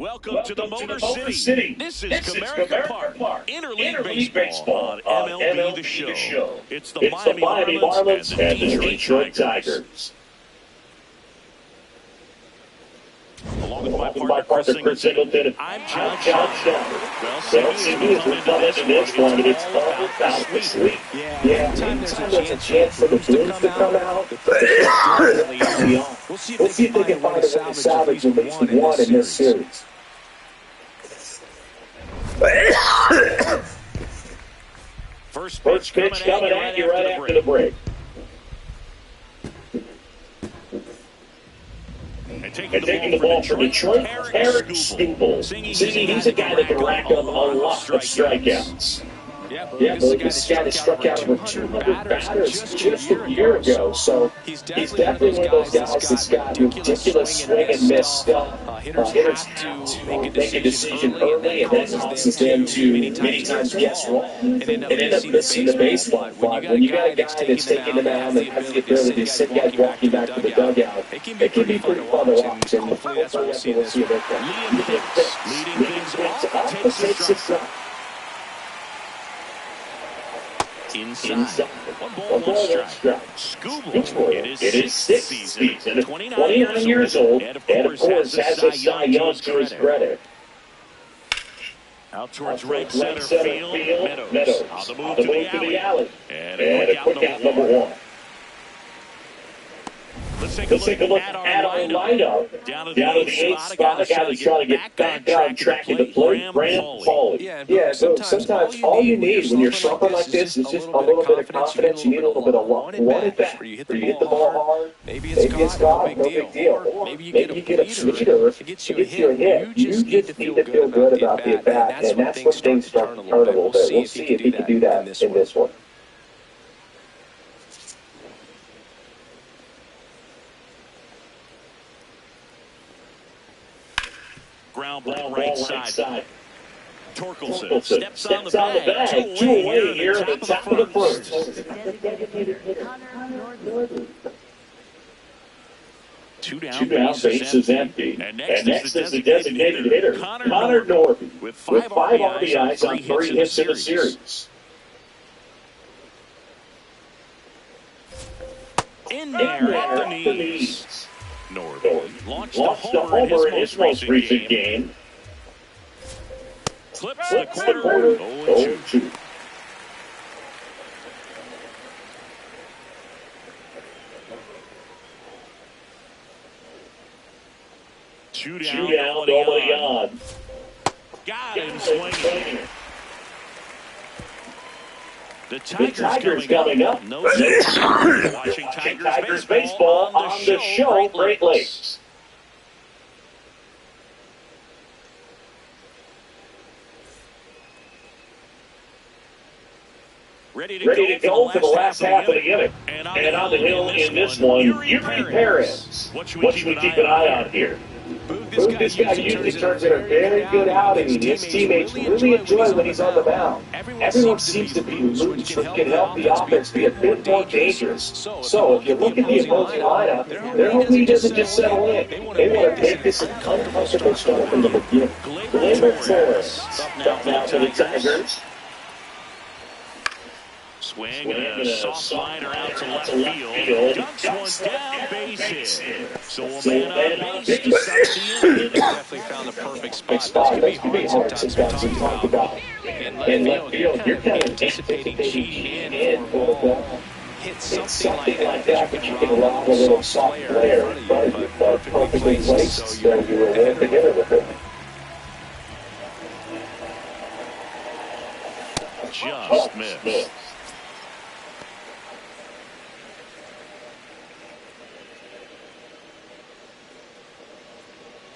Welcome to the Motor City. This is Comerica Park. Interleague baseball on MLB The Show. It's the Miami Marlins and the Detroit Tigers. Along with my partner, Chris Singleton, I'm John Shepherd. Well, CB has been coming into this one, and it's all about the sleep. Yeah, anytime there's a chance for the Blues to come out, we'll see if they can find a way to salvage at least one in this series. First pitch coming at you right after the break. And taking the ball from Detroit, Eric Stupel. See, he's a guy that can rack up a lot of strikeouts. Yeah, but this guy that struck out over 200 batters just a year ago, so he's definitely one of those guys that's got ridiculous swing and miss stuff. Hitters have to make a decision early, and that causes them to many times guess wrong and end up missing the baseball. But when you got a guy that's taking them out and has the ability to send guys walking back to the dugout, it can be pretty fun to watch, and hopefully that's what we'll see this year. Leading things off, takes the strike. Inside. One ball, one strike. Skubal, it is sixth season, 29 years old, and of course has a Cy Young to his credit. Out towards right center field, Meadows. On the move to the alley. And a quick out number one. Let's take a look at our lineup. Down to the eighth spot, a guy that's trying to get back on track into play, Graham Pauly. Yeah, so sometimes all you need when you're slumping like this is just a little bit of confidence. You need a little bit of luck. One at bat, where you hit the ball hard, maybe it's caught, no big deal. Or maybe you get a tweeter, it gets you a hit. You just need to feel good about the at bat, and that's when things start to turn a little bit. We'll see if he can do that in this one. Ground ball right side. Torkelson steps on the bag. Two away here at the top of the first. Two down, base is empty. And next is the designated hitter, Connor Norby, with 5 RBIs on 3 hits in the series. In there at the knees. Norby launched a homer in his most recent game. Clips the corner. 0-2. Two down, nobody on. Got him swinging. The Tigers coming up. No watching Tigers baseball on the show, Great Lakes. Ready to go for the last half of the inning. And on the hill in this one, Yuri Perez. What should we keep an eye on here? This guy usually turns in a very good outing. His teammates really enjoy when he's on the mound. Everyone seems to be loose, which can help the offense be a bit more dangerous. So if you look at the opposing lineup, they're hoping he doesn't just settle in. They want to take this uncomfortable start from the beginning. Gleyber Torres up now to the Tigers. Swing and a soft liner out to left field. Ducks one down, base hit. So a man on base to start the inning. Definitely found the perfect spot. This could be hard sometimes we talk about. In left field, you're kind of anticipating cheating in for hit something like that, but you can allow a little soft flare in front of you, but perfectly placed, so you were work together with it. Just missed.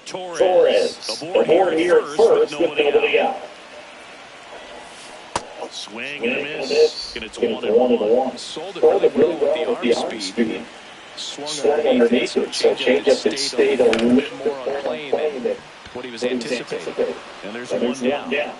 Torres aboard here first with nobody out. Swing and a miss. And it's 1-1. Sold it really well with the arm speed. Swung underneath it, so changeup that stayed a little bit more on plane than what he was anticipating. And there's one down.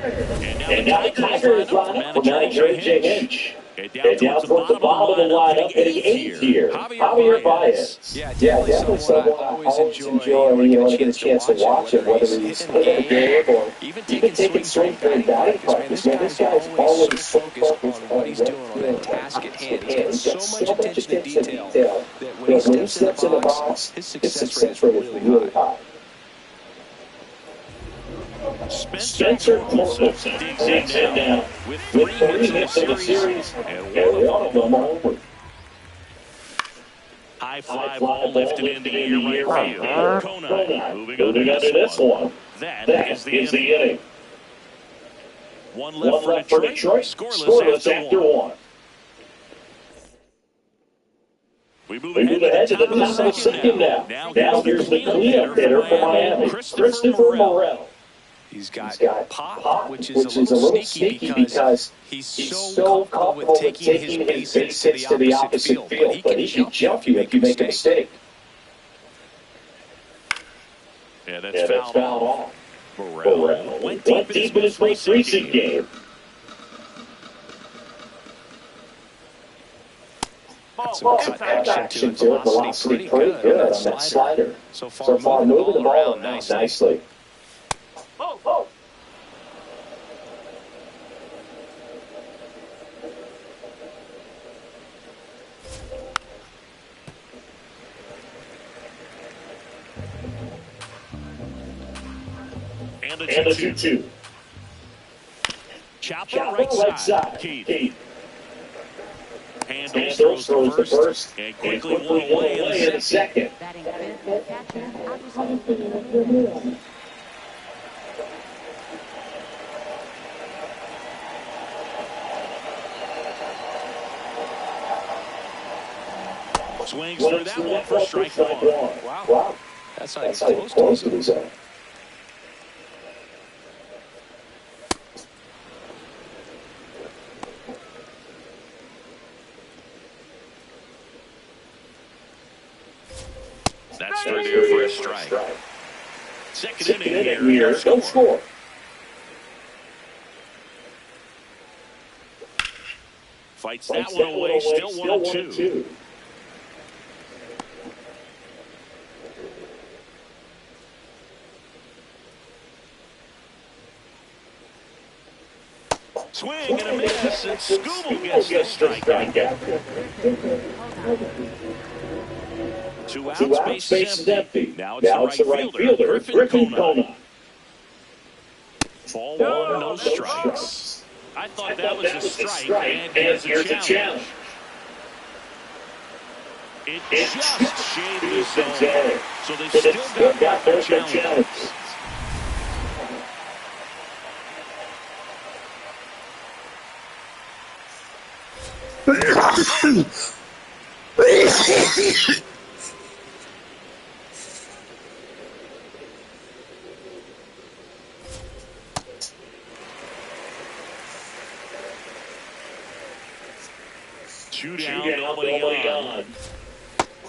And now the Tigers line up for manager J. Hinch. And down towards the bottom of the lineup, hitting 8th here, Javier Baez. Yeah, definitely someone I always enjoy when I get a chance to watch him, whether he's hitting a game or even taking swings during batting practice. Man, this guy's always so focused on what he's doing on that task at hand. He's got so much attention to detail that when he steps in the box, his success rate is really high. Spencer Torkelson digs in now with 3 hits in the series, and one of them over. High fly ball lifted into the right field. Kona moving under this one. That is the inning. One left for Detroit. Scoreless after 1. We move ahead to the top of the second now. Now here's the cleanup hitter for Miami, Christopher Morel. He's got pop, which is a little sneaky because he's so comfortable with taking his base hits to the opposite field. But he can jump you if you make a mistake. Yeah, that's fouled off. Morel went deep in his most recent game. Some action to it. Velocity pretty good on that slider. So far moving the ball around nicely. And a 2-2. Chopper right side. Keith. Handles throws the first, and quickly one away in the second. Swings through that one for strike 1. Wow. That's not even close to the zone. That's through there for a strike. Second inning here. No score. Fights that one away. Still 1-2. Swing and a miss, and Scooble gets the strikeout. 2 outs, space is empty. Now it's the right fielder, Griffin Kona. Ball 1, no strikes. I thought that was a strike, and here's a challenge. It just shaved the zone, so they still got their challenge. Two down, nobody on.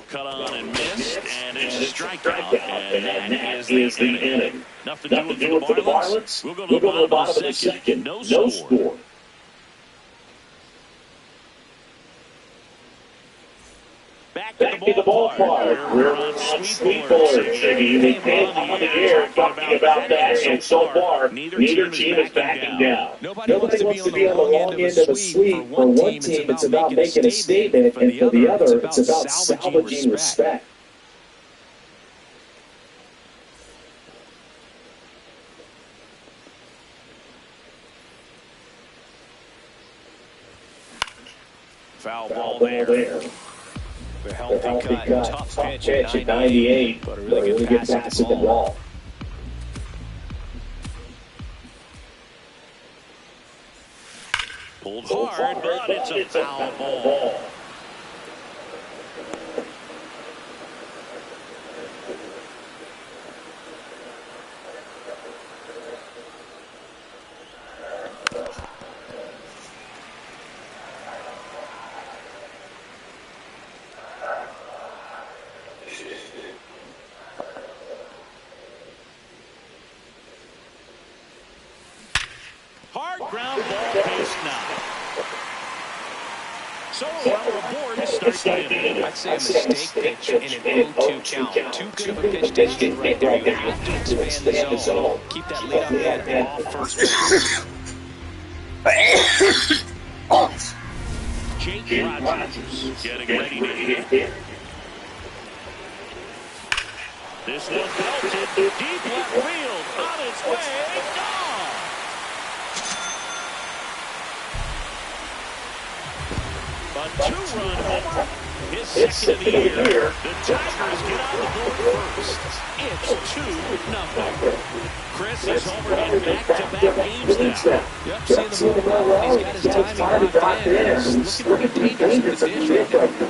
Cut on and missed, and it's a strikeout, and that is the inning. Nothing to do with the Marlins. We'll go to the bottom of the second. No score. Back to the ballpark. We're on Sweet Bullard. We've been on the air talking about that, and so far, neither team is backing down. Nobody wants to be on the wrong end of a sweep. For one team, it's about making a statement, and for the other, it's about salvaging respect. Foul ball there. A healthy cut, tough pitch at 98, but a really good pass at the ball. Pulled hard, but it's a foul ball. Ground ball, base knock. So a runner aboard to start the inning. I'd say a mistake pitch in an 0-2 count. Too good of a pitch to hit right there. You have to expand the zone. Keep that leadoff man off first base. Jake Rogers getting ready to hit. This one belted deep left field. On its way, gone. A two-run homer. His second of the year. The Tigers get on the board first. It's 2-0. Chris has homered in back-to-back games now. Yep, seeing the ball well. He's got his timing locked in. He's looking pretty dangerous with the dish right now.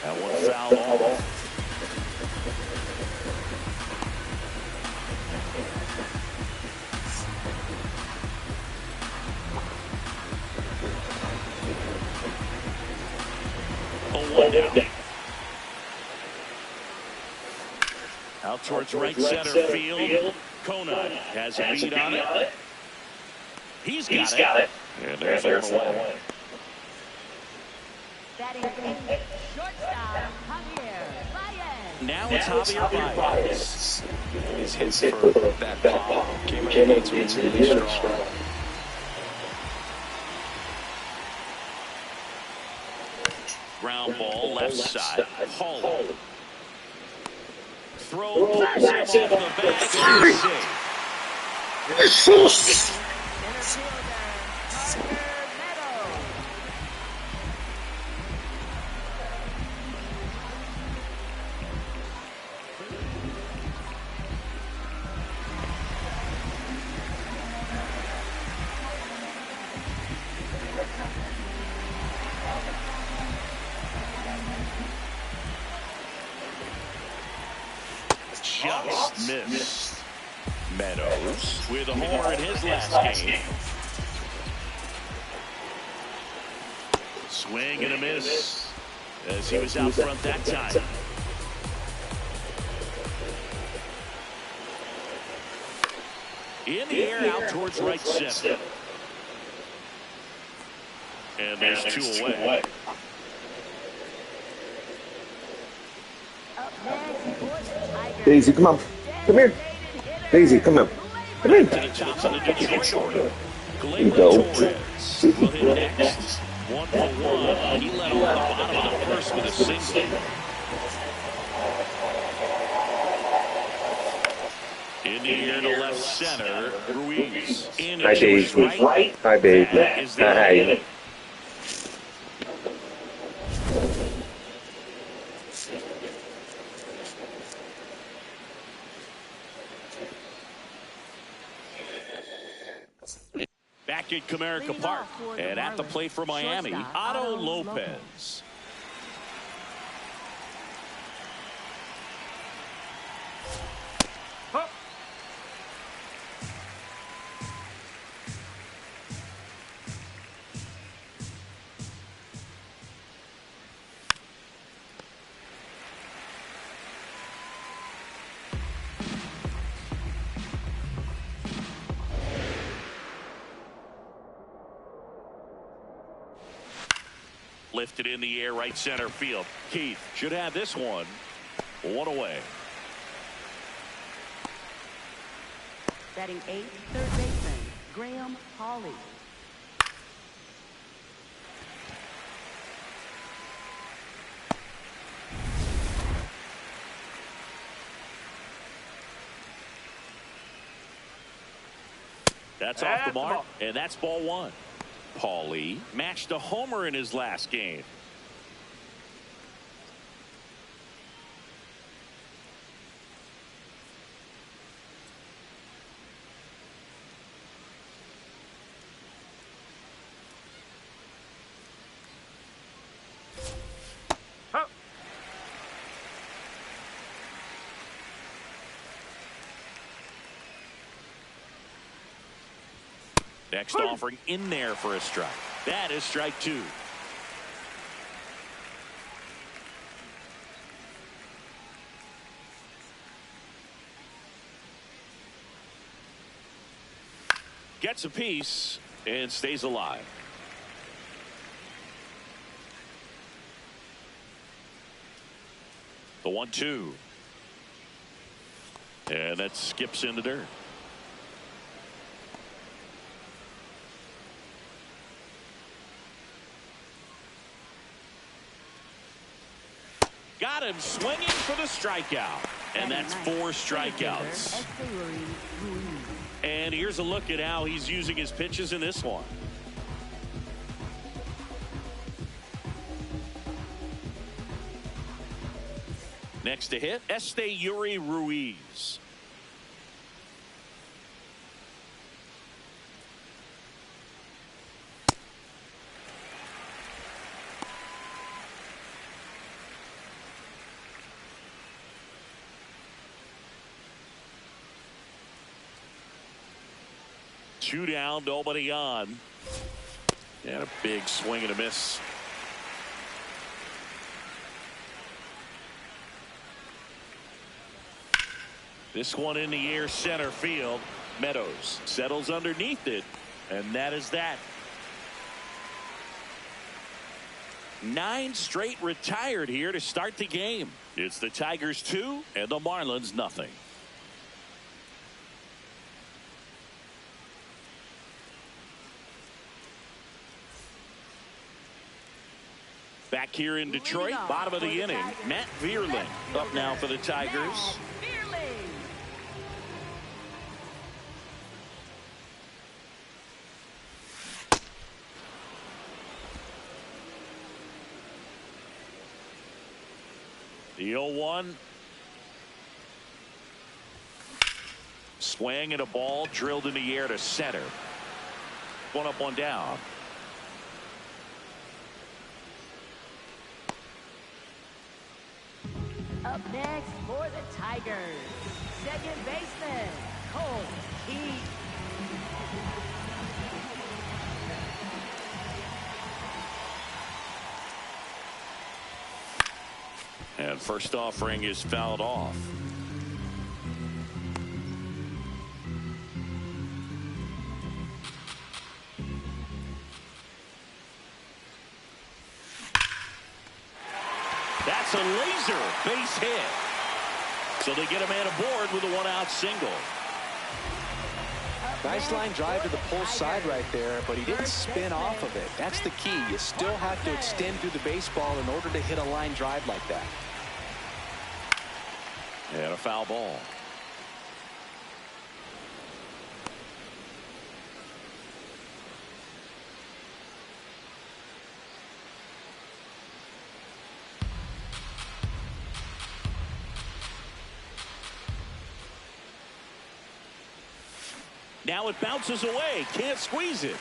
That one foul ball. One down. Out towards right center field. Conant has a beat on it. He's got it. And there's one away. Now it's Javier Baez. His hits for that ball came out against really strong. Ground ball left side. Hall. Throw passes him off the bag. Just missed. Meadows with a homer in his last game. Swing and a miss as he was out front that time. In the air out towards right center. And there's two away. Daisy, come on. Come here. Daisy, come on. Come in. To the top of the Detroit. Here you go. Will hit next. 1 for 1. He led off the bottom of the first with a single. In the air to left center. Ruiz. Hi, Daisy. Right. Hi, baby. Hi. Back at Comerica Park, and at the plate for Miami, Otto Lopez. Lifted in the air, right center field. Keith should have this one. One away. Batting eighth, third baseman, Graham Hawley. That's off the mark, and that's ball one. Paulie matched a homer in his last game. Next offering in there for a strike. That is strike two. gets a piece and stays alive. The 1-2. And that skips into dirt. Got him swinging for the strikeout. And that's 4 strikeouts. And here's a look at how he's using his pitches in this one. Next to hit, Yuri Ruiz. Two down, nobody on. And a big swing and a miss. This one in the air, center field. Meadows settles underneath it, and that is that. 9 straight retired here to start the game. It's the Tigers 2 and the Marlins nothing. Back here in Detroit, bottom of the inning, Matt Vierling up now for the Tigers. The 0-1. Swing and a ball drilled in the air to center. One up, one down. Up next for the Tigers, second baseman, Cole Heath. And first offering is fouled off. That's a laser base hit. So they get a man aboard with a 1-out single. Nice line drive to the pull side right there, but he didn't spin off of it. That's the key. You still have to extend through the baseball in order to hit a line drive like that. And a foul ball. Now it bounces away. Can't squeeze it.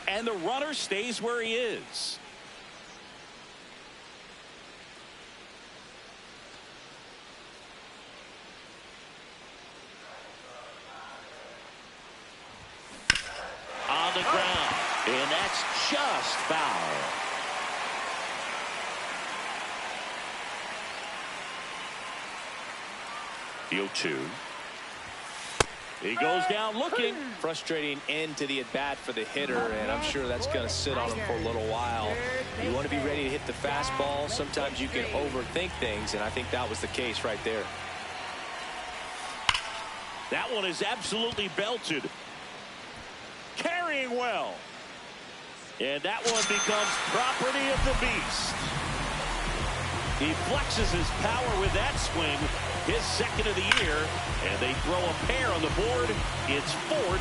And the runner stays where he is. On the ground. And that's just foul. The 0-2. He goes down looking. Frustrating end to the at-bat for the hitter, and I'm sure that's going to sit on him for a little while. You want to be ready to hit the fastball. Sometimes you can overthink things, and I think that was the case right there. That one is absolutely belted. Carrying well. And that one becomes property of the beast. He flexes his power with that swing. His second of the year, and they throw a pair on the board. It's 4-0.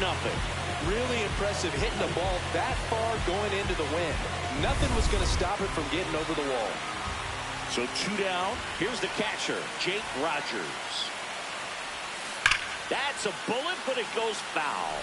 Really impressive hitting the ball that far going into the wind. Nothing was going to stop it from getting over the wall. So 2 down. Here's the catcher, Jake Rogers. That's a bullet, but it goes foul.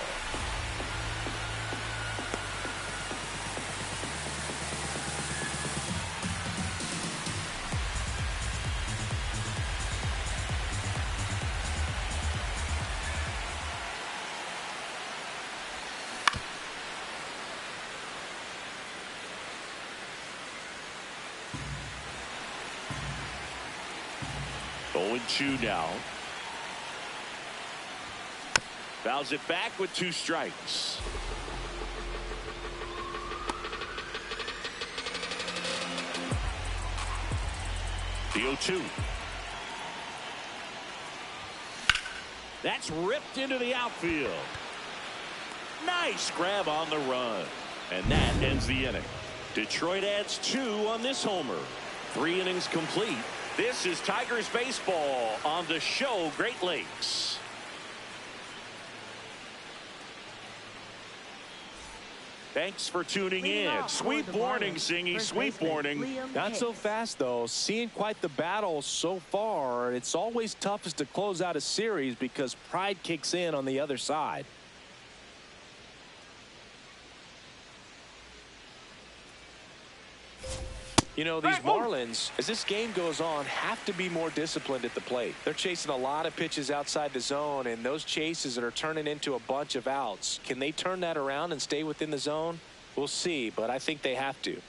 Two now. Fouls it back with 2 strikes. The 0-2. That's ripped into the outfield. Nice grab on the run. And that ends the inning. Detroit adds 2 on this homer. 3 innings complete. This is Tigers baseball on the show Great Lakes. Thanks for tuning in. Sweet warning, Singy. Sweet warning. Not so fast, though. Seeing quite the battle so far. It's always toughest to close out a series because pride kicks in on the other side. You know, these Marlins, as this game goes on, have to be more disciplined at the plate. They're chasing a lot of pitches outside the zone, and those chases that are turning into a bunch of outs. Can they turn that around and stay within the zone? We'll see, but I think they have to.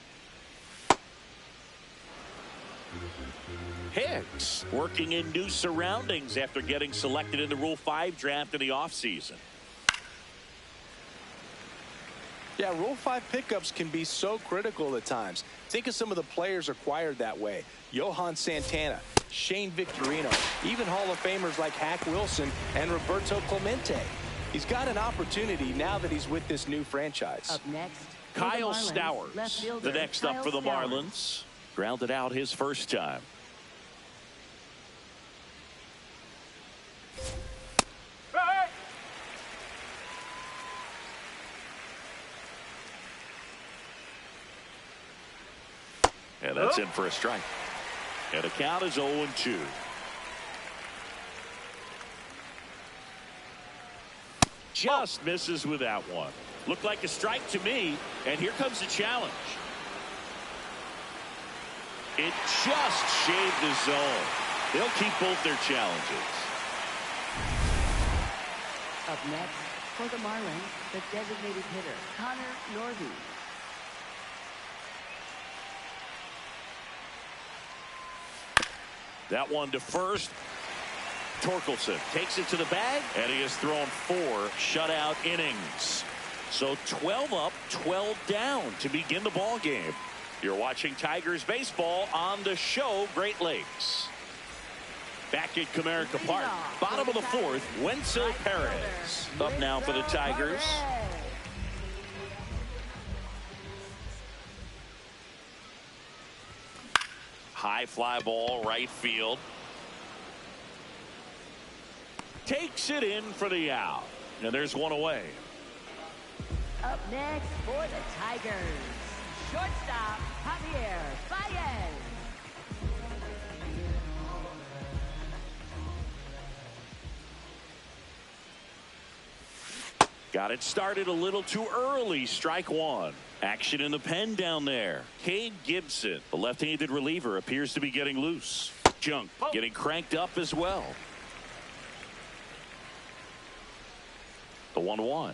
Hicks working in new surroundings after getting selected in the Rule 5 draft in the offseason. Yeah, Rule 5 pickups can be so critical at times. Think of some of the players acquired that way. Johan Santana, Shane Victorino, even Hall of Famers like Hack Wilson and Roberto Clemente. He's got an opportunity now that he's with this new franchise. Up next, Kyle Stowers, the next up for the Marlins. Grounded out his first time. And that's in for a strike. And the count is 0-2. Just misses with that one. Looked like a strike to me. And here comes the challenge. It just shaved the zone. They'll keep both their challenges. Up next, for the Marlins, the designated hitter, Connor Norby. That one to first. Torkelson takes it to the bag, and he has thrown 4 shutout innings. So 12 up, 12 down to begin the ball game. You're watching Tigers baseball on the show Great Lakes. Back at Comerica Park, bottom of the 4th, Wenzel Perez up now for the Tigers. High fly ball, right field. Takes it in for the out. And there's one away. Up next for the Tigers, shortstop, Javier Baez. Got it started a little too early. Strike 1. Action in the pen down there. Cade Gibson, the left-handed reliever, appears to be getting loose. Junk getting cranked up as well. The 1-1.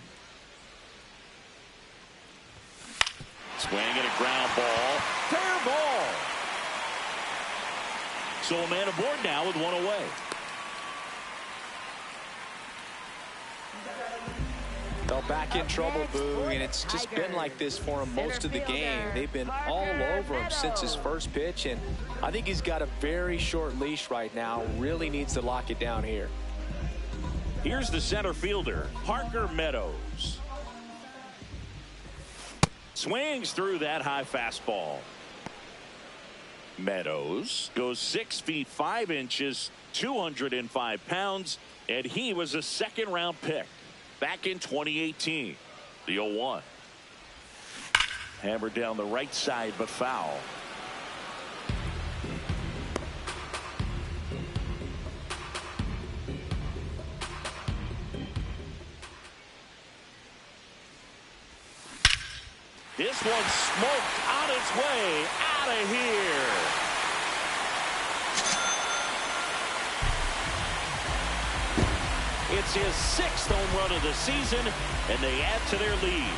Swing and a ground ball. Fair ball. So a man aboard now with one away. They're back in trouble, Boog, and it's just been like this for him most of the game. They've been all over him since his first pitch, and I think he's got a very short leash right now. Really needs to lock it down here. Here's the center fielder, Parker Meadows. Swings through that high fastball. Meadows goes 6 feet 5 inches, 205 pounds, and he was a second-round pick back in 2018. The 0-1. Hammered down the right side, but foul. This one smoked on its way out of here. It's his 6th home run of the season, and they add to their lead.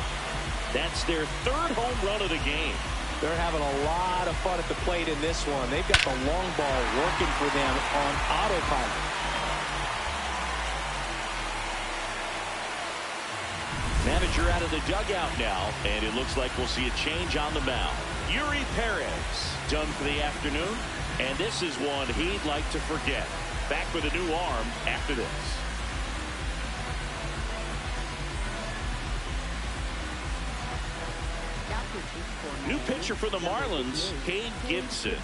That's their 3rd home run of the game. They're having a lot of fun at the plate in this one. They've got the long ball working for them on autopilot. manager out of the dugout now, and it looks like we'll see a change on the mound. Yuri Perez done for the afternoon, and this is one he'd like to forget. Back with a new arm after this. New pitcher for the Marlins, Cade Gibson.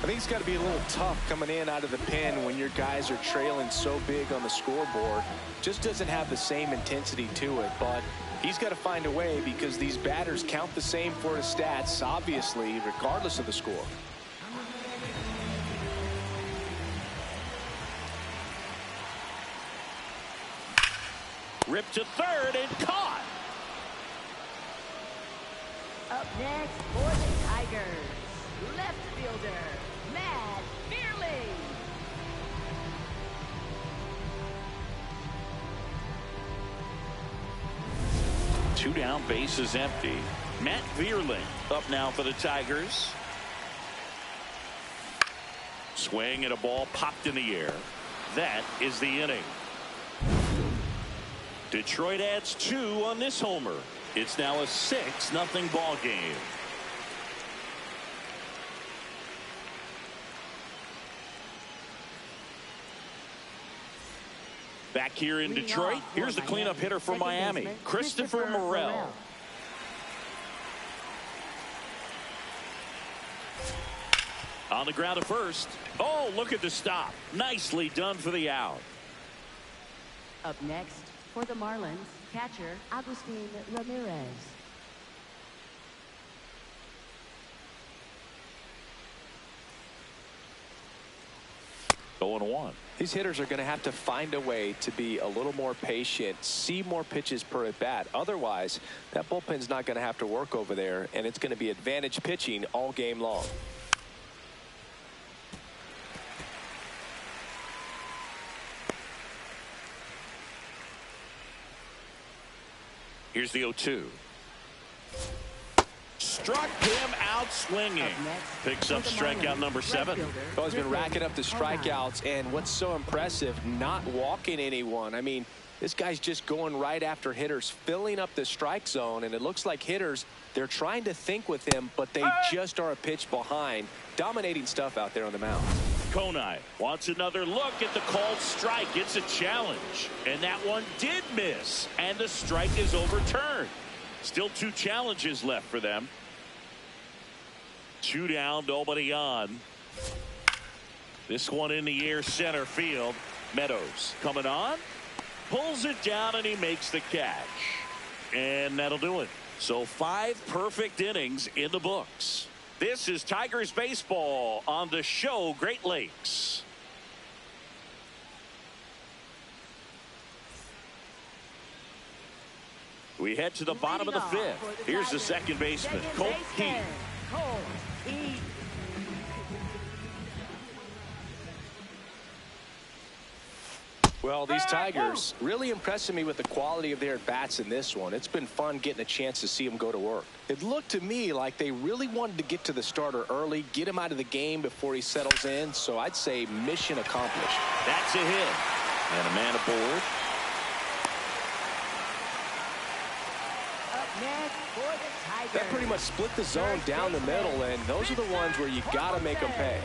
I think it's got to be a little tough coming in out of the pen when your guys are trailing so big on the scoreboard. Just doesn't have the same intensity to it, but he's got to find a way because these batters count the same for his stats, obviously, regardless of the score. Ripped to third and caught. Up next for the Tigers, left fielder, Matt Vierling. Two down, bases empty. Matt Vierling up now for the Tigers. Swing and a ball popped in the air. That is the inning. Detroit adds 2 on this homer. It's now a 6-0 ball game. Back here in Detroit, here's the cleanup hitter for Miami, Christopher Morel. On the ground at first. Oh, look at the stop. Nicely done for the out. Up next for the Marlins, catcher Agustin Ramirez. 0-1. These hitters are going to have to find a way to be a little more patient, see more pitches per at bat. Otherwise, that bullpen's not going to have to work over there, and it's going to be advantage pitching all game long. Here's the 0-2. Struck him out swinging. Picks up strikeout number 7. Oh, he's been racking up the strikeouts, and what's so impressive, not walking anyone. I mean, this guy's just going right after hitters, filling up the strike zone, and it looks like hitters, they're trying to think with him, but they just are a pitch behind. Dominating stuff out there on the mound. Konai wants another look at the called strike. It's a challenge, and that one did miss, and the strike is overturned. Still 2 challenges left for them. 2 down, nobody on. This one in the air, center field. Meadows coming on, pulls it down, and he makes the catch, and that'll do it. So 5 perfect innings in the books. This is Tigers baseball on the show Great Lakes. We head to the bottom of the 5th. Here's the second baseman, Colt Heath. Well, these Tigers really impressing me with the quality of their at-bats in this one. It's been fun getting a chance to see them go to work. It looked to me like they really wanted to get to the starter early, get him out of the game before he settles in. So I'd say mission accomplished. That's a hit. And a man aboard. That pretty much split the zone down the middle, and those are the ones where you got to make them pay.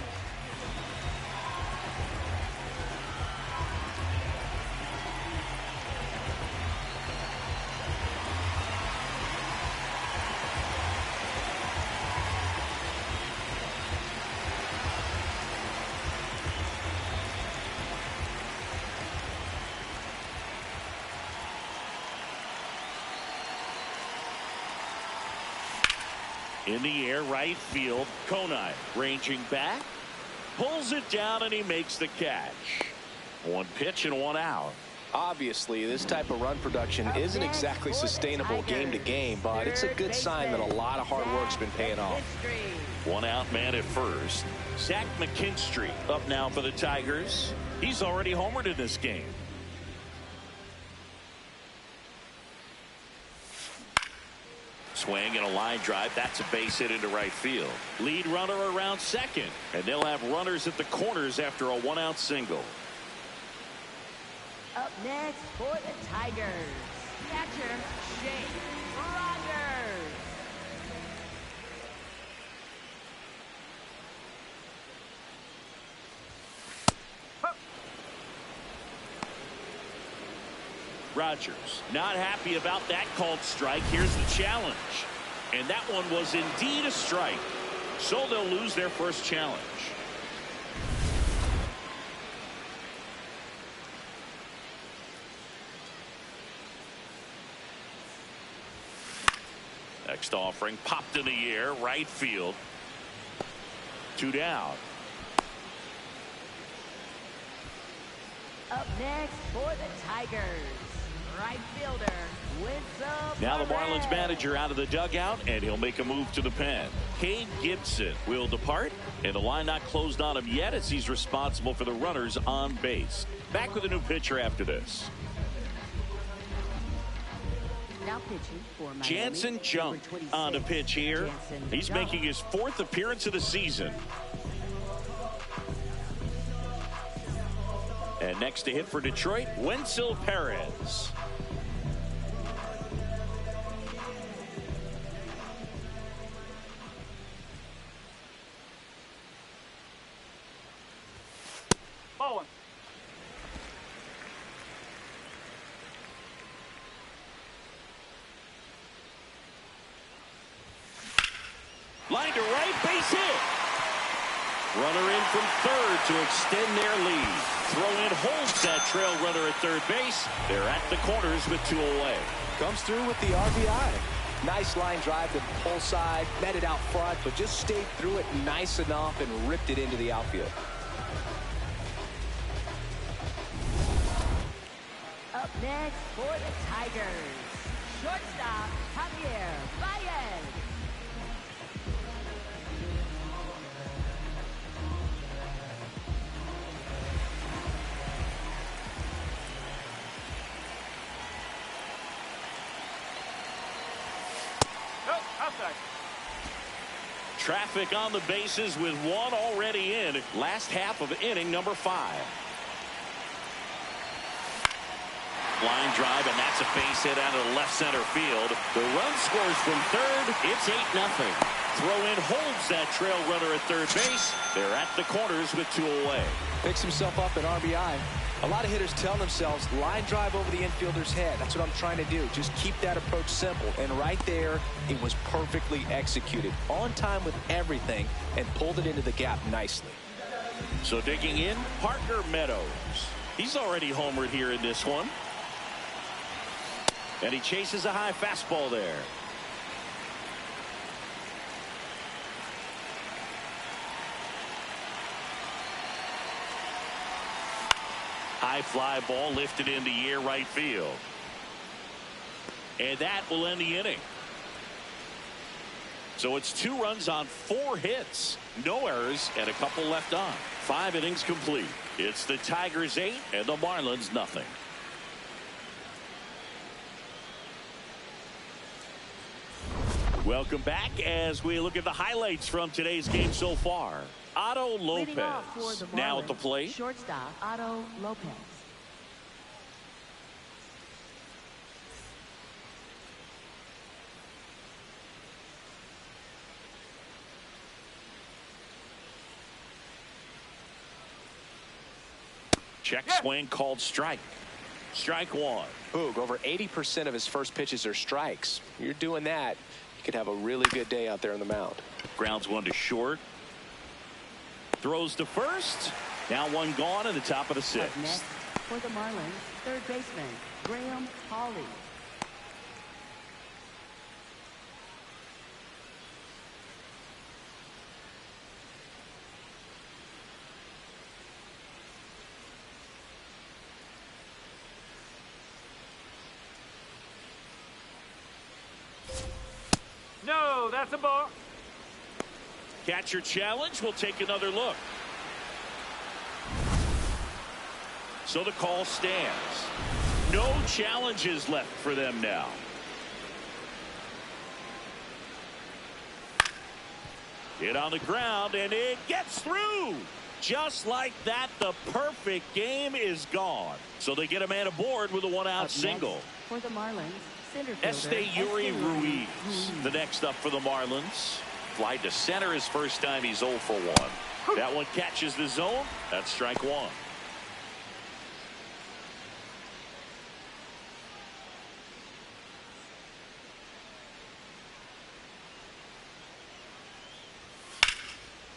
In the air, right field. Konai ranging back, pulls it down, and he makes the catch. 1 pitch and 1 out. Obviously, this type of run production isn't exactly sustainable game to game, but it's a good sign that a lot of hard work's been paying off. 1 out man at first. Zach McKinstry up now for the Tigers. He's already homered in this game. Swing and a line drive. That's a base hit into right field. Lead runner around second, and they'll have runners at the corners after a 1-out single. Up next for the Tigers, Catcher, Shane Rogers. Rogers not happy about that called strike. Here's the challenge. And that one was indeed a strike. So they'll lose their first challenge. Next offering popped in the air, right field. 2 down. Up next for the Tigers, right fielder, Winsome. Now the Marlins manager out of the dugout, and he'll make a move to the pen. Cade Gibson will depart, and the line not closed on him yet as he's responsible for the runners on base. Back with a new pitcher after this. Now pitching for Miami, Jansen Junk on the pitch here. He's making his 4th appearance of the season. And next to hit for Detroit, Wenzel Perez. Bowling. Line to right, base hit. Runner in from third to extend their lead. Throw in holds that trail runner at third base. They're at the corners with 2 away. Comes through with the RBI. Nice line drive to the pull side, met it out front, but just stayed through it nice enough and ripped it into the outfield. Up next for the Tigers, shortstop Javier Baez. Traffic on the bases with 1 already in. Last half of inning number 5. Line drive, and that's a base hit out of the left center field. The run scores from third. It's 8-0. Throw in holds that trail runner at third base. They're at the corners with 2 away. Picks himself up an RBI. A lot of hitters tell themselves line drive over the infielder's head. That's what I'm trying to do. Just keep that approach simple. And right there, it was perfectly executed. On time with everything and pulled it into the gap nicely. So digging in, Parker Meadows. He's already homered here in this one. And he chases a high fastball there. High fly ball lifted in the air right field. And that will end the inning. So it's 2 runs on 4 hits. No errors and a couple left on. 5 innings complete. It's the Tigers 8 and the Marlins nothing. Welcome back as we look at the highlights from today's game so far. Otto Lopez now at the plate. Shortstop Otto Lopez. Check swing called strike. Strike 1. Boog, over 80% of his first pitches are strikes. You're doing that, you could have a really good day out there on the mound. Grounds 1 to short. Throws to first. Now 1 gone in the top of the 6th. Up next for the Marlins, third baseman Graham Hawley. No, that's a ball. Catcher challenge. We'll take another look. So the call stands. No challenges left for them now. Hit on the ground, and it gets through. Just like that, the perfect game is gone. So they get a man aboard with a one-out single. For the Marlins, center Este Yuri Ruiz, the next up for the Marlins. Fly to center his first time. He's 0 for 1. That one catches the zone. That's strike one.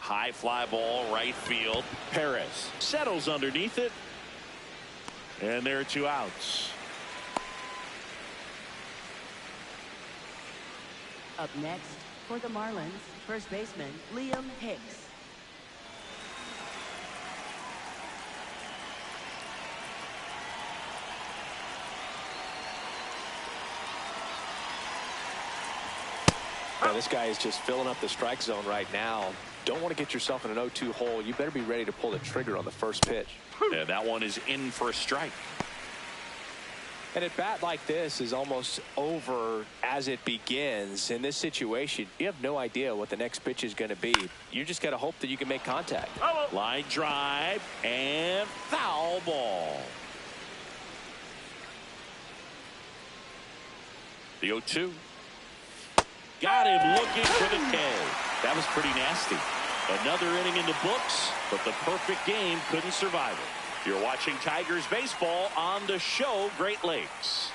High fly ball, right field. Perez settles underneath it. And there are 2 outs. Up next for the Marlins, first baseman Liam Hicks. Now, this guy is just filling up the strike zone right now. Don't want to get yourself in an 0-2 hole. You better be ready to pull the trigger on the first pitch. And that one is in for a strike. And at bat like this is almost over as it begins. In this situation, you have no idea what the next pitch is going to be. You just got to hope that you can make contact. Line drive and foul ball. The 0-2. Got him looking for the K. That was pretty nasty. Another inning in the books, but the perfect game couldn't survive it. You're watching Tigers baseball on the show Great Lakes.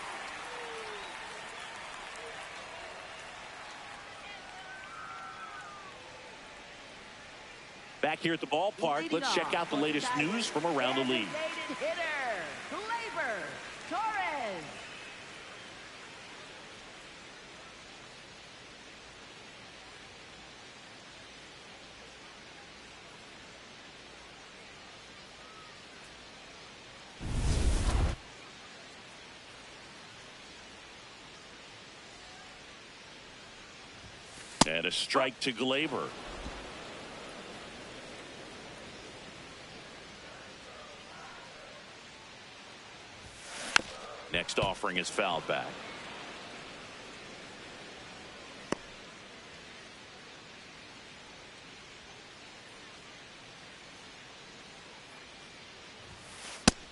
Back here at the ballpark, let's check out the latest news from around the league. And a strike to Glaber. Next offering is fouled back.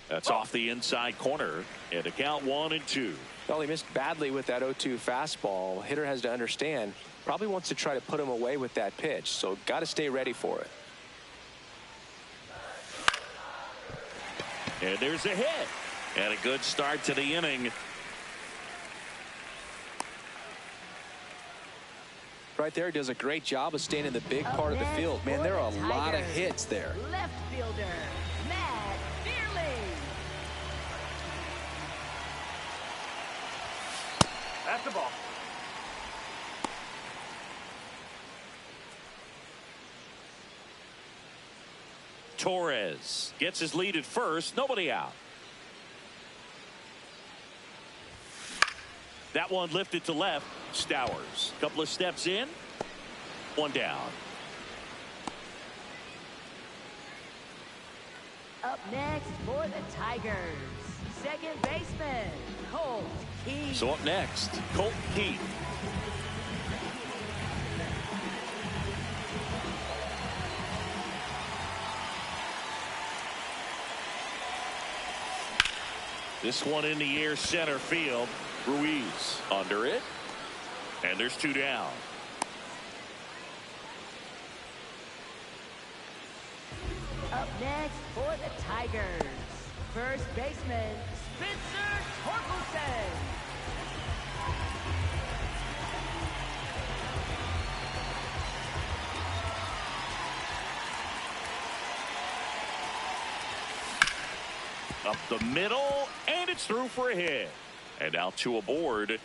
That's off the inside corner, and a count 1-2. Well, he missed badly with that 0-2 fastball. Hitter has to understand, probably wants to try to put him away with that pitch, so got to stay ready for it. And there's a hit. And a good start to the inning. Right there, does a great job of staying in the big part of the field. Man, there are a lot of hits there. Left fielder, Matt Dearly. That's the ball. Torres gets his lead at first. Nobody out. That one lifted to left. Stowers. Couple of steps in. One down. Up next for the Tigers, second baseman Colt Keith. So up next, Colt Keith. This one in the air, center field. Ruiz under it. And there's 2 down. Up next for the Tigers, first baseman Spencer Torkelson. Up the middle, and it's through for a hit. And now 2 aboard.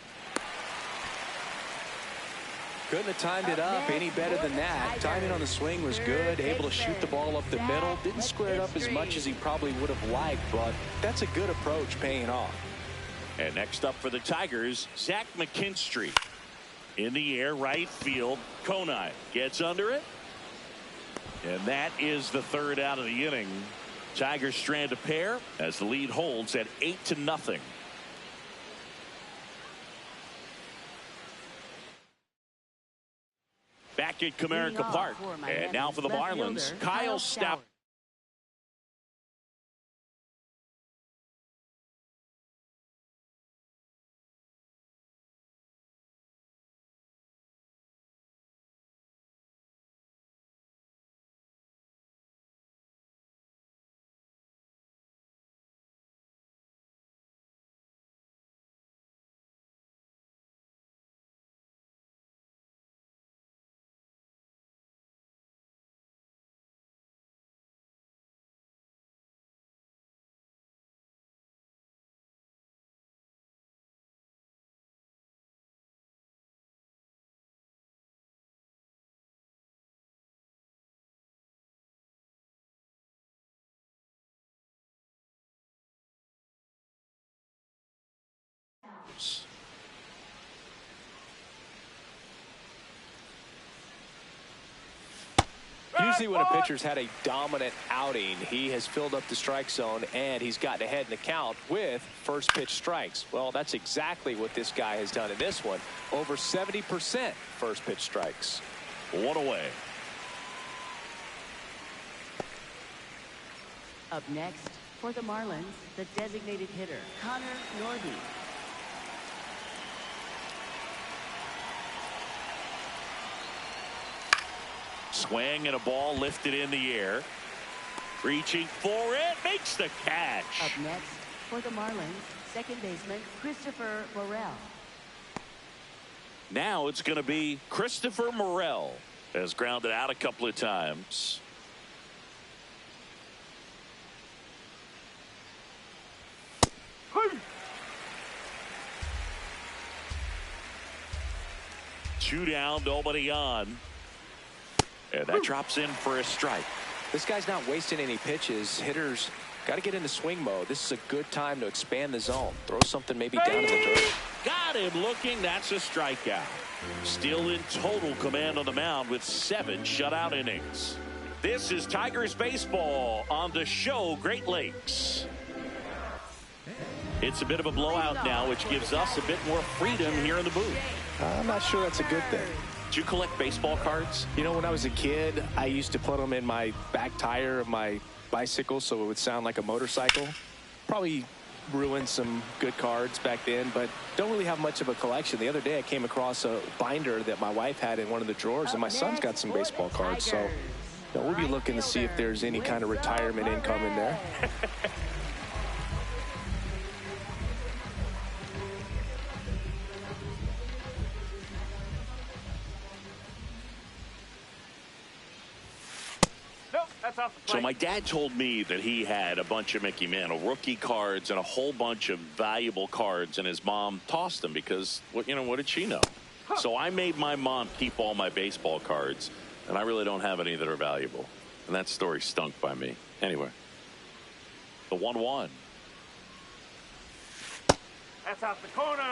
Couldn't have timed it up any better than that. Timing on the swing was good. Able to shoot the ball up the middle. Didn't square it up as much as he probably would have liked, but that's a good approach paying off. And next up for the Tigers, Zach McKinstry. In the air, right field. Conine gets under it. And that is the 3rd out of the inning. Tigers strand a pair as the lead holds at 8-0. Back at Comerica Park. And now for the Marlins, Kyle Stowers. Tigers. Usually when a pitcher's had a dominant outing, he has filled up the strike zone and he's gotten ahead in the count with first pitch strikes. Well, that's exactly what this guy has done in this one. Over 70% first pitch strikes. 1 away. Up next for the Marlins, the designated hitter, Connor Norby. Swing and a ball lifted in the air. Reaching for it. Makes the catch. Up next for the Marlins, second baseman, Christopher Morel. Now it's going to be Christopher Morel. Has grounded out a couple of times. Two down, nobody on. And that drops in for a strike. This guy's not wasting any pitches. Hitters got to get into swing mode. This is a good time to expand the zone. Throw something maybe down in the dirt. Got him looking. That's a strikeout. Still in total command on the mound with 7 shutout innings. This is Tigers baseball on the show Great Lakes. It's a bit of a blowout now, which gives us a bit more freedom here in the booth. I'm not sure that's a good thing. Do you collect baseball cards? You know, when I was a kid, I used to put them in my back tire of my bicycle so it would sound like a motorcycle. Probably ruined some good cards back then, but don't really have much of a collection. The other day I came across a binder that my wife had in one of the drawers, and my son's got some baseball cards. So we'll be looking to see if there's any kind of retirement income in there. So my dad told me that he had a bunch of Mickey Mantle rookie cards and a whole bunch of valuable cards, and his mom tossed them because, what did she know? So I made my mom keep all my baseball cards, and I really don't have any that are valuable. And that story stunk by me. Anyway, the 1-1. That's out the corner.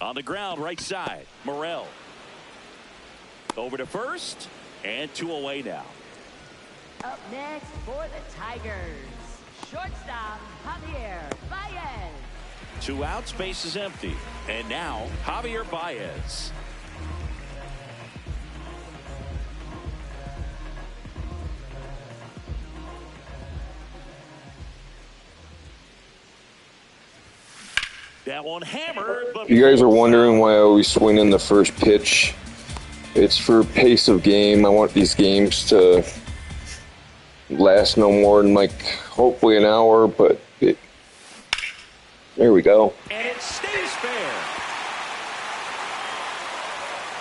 On the ground, right side, Morel. Over to first, and 2 away now. Up next for the Tigers, shortstop, Javier Baez. 2 outs, base is empty. And now, Javier Baez. That one hammered. But You guys are wondering why I always swing in the first pitch. It's for pace of game. I want these games to last no more than hopefully an hour, but there we go. And it stays fair.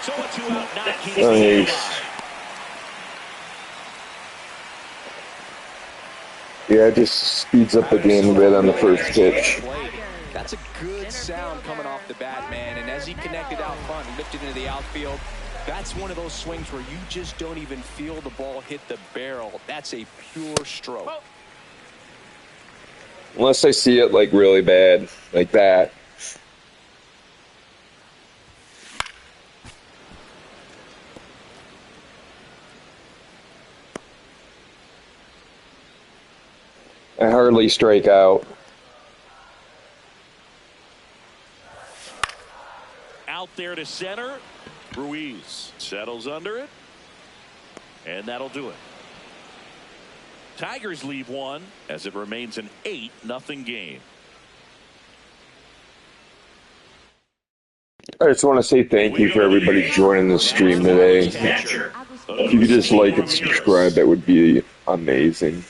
So a 2-out knock. Nice. Yeah, it just speeds up the game a bit on the first pitch. That's a good sound coming off the bat, man. And as he connected out front and lifted into the outfield, that's one of those swings where you just don't even feel the ball hit the barrel. That's a pure stroke. Unless I see it really bad, like that. I hardly strike out. Out there to center. Ruiz settles under it. And that'll do it. Tigers leave one as it remains an 8-0 game. I just want to say thank you for everybody joining the stream today. If you could just like and subscribe, that would be amazing.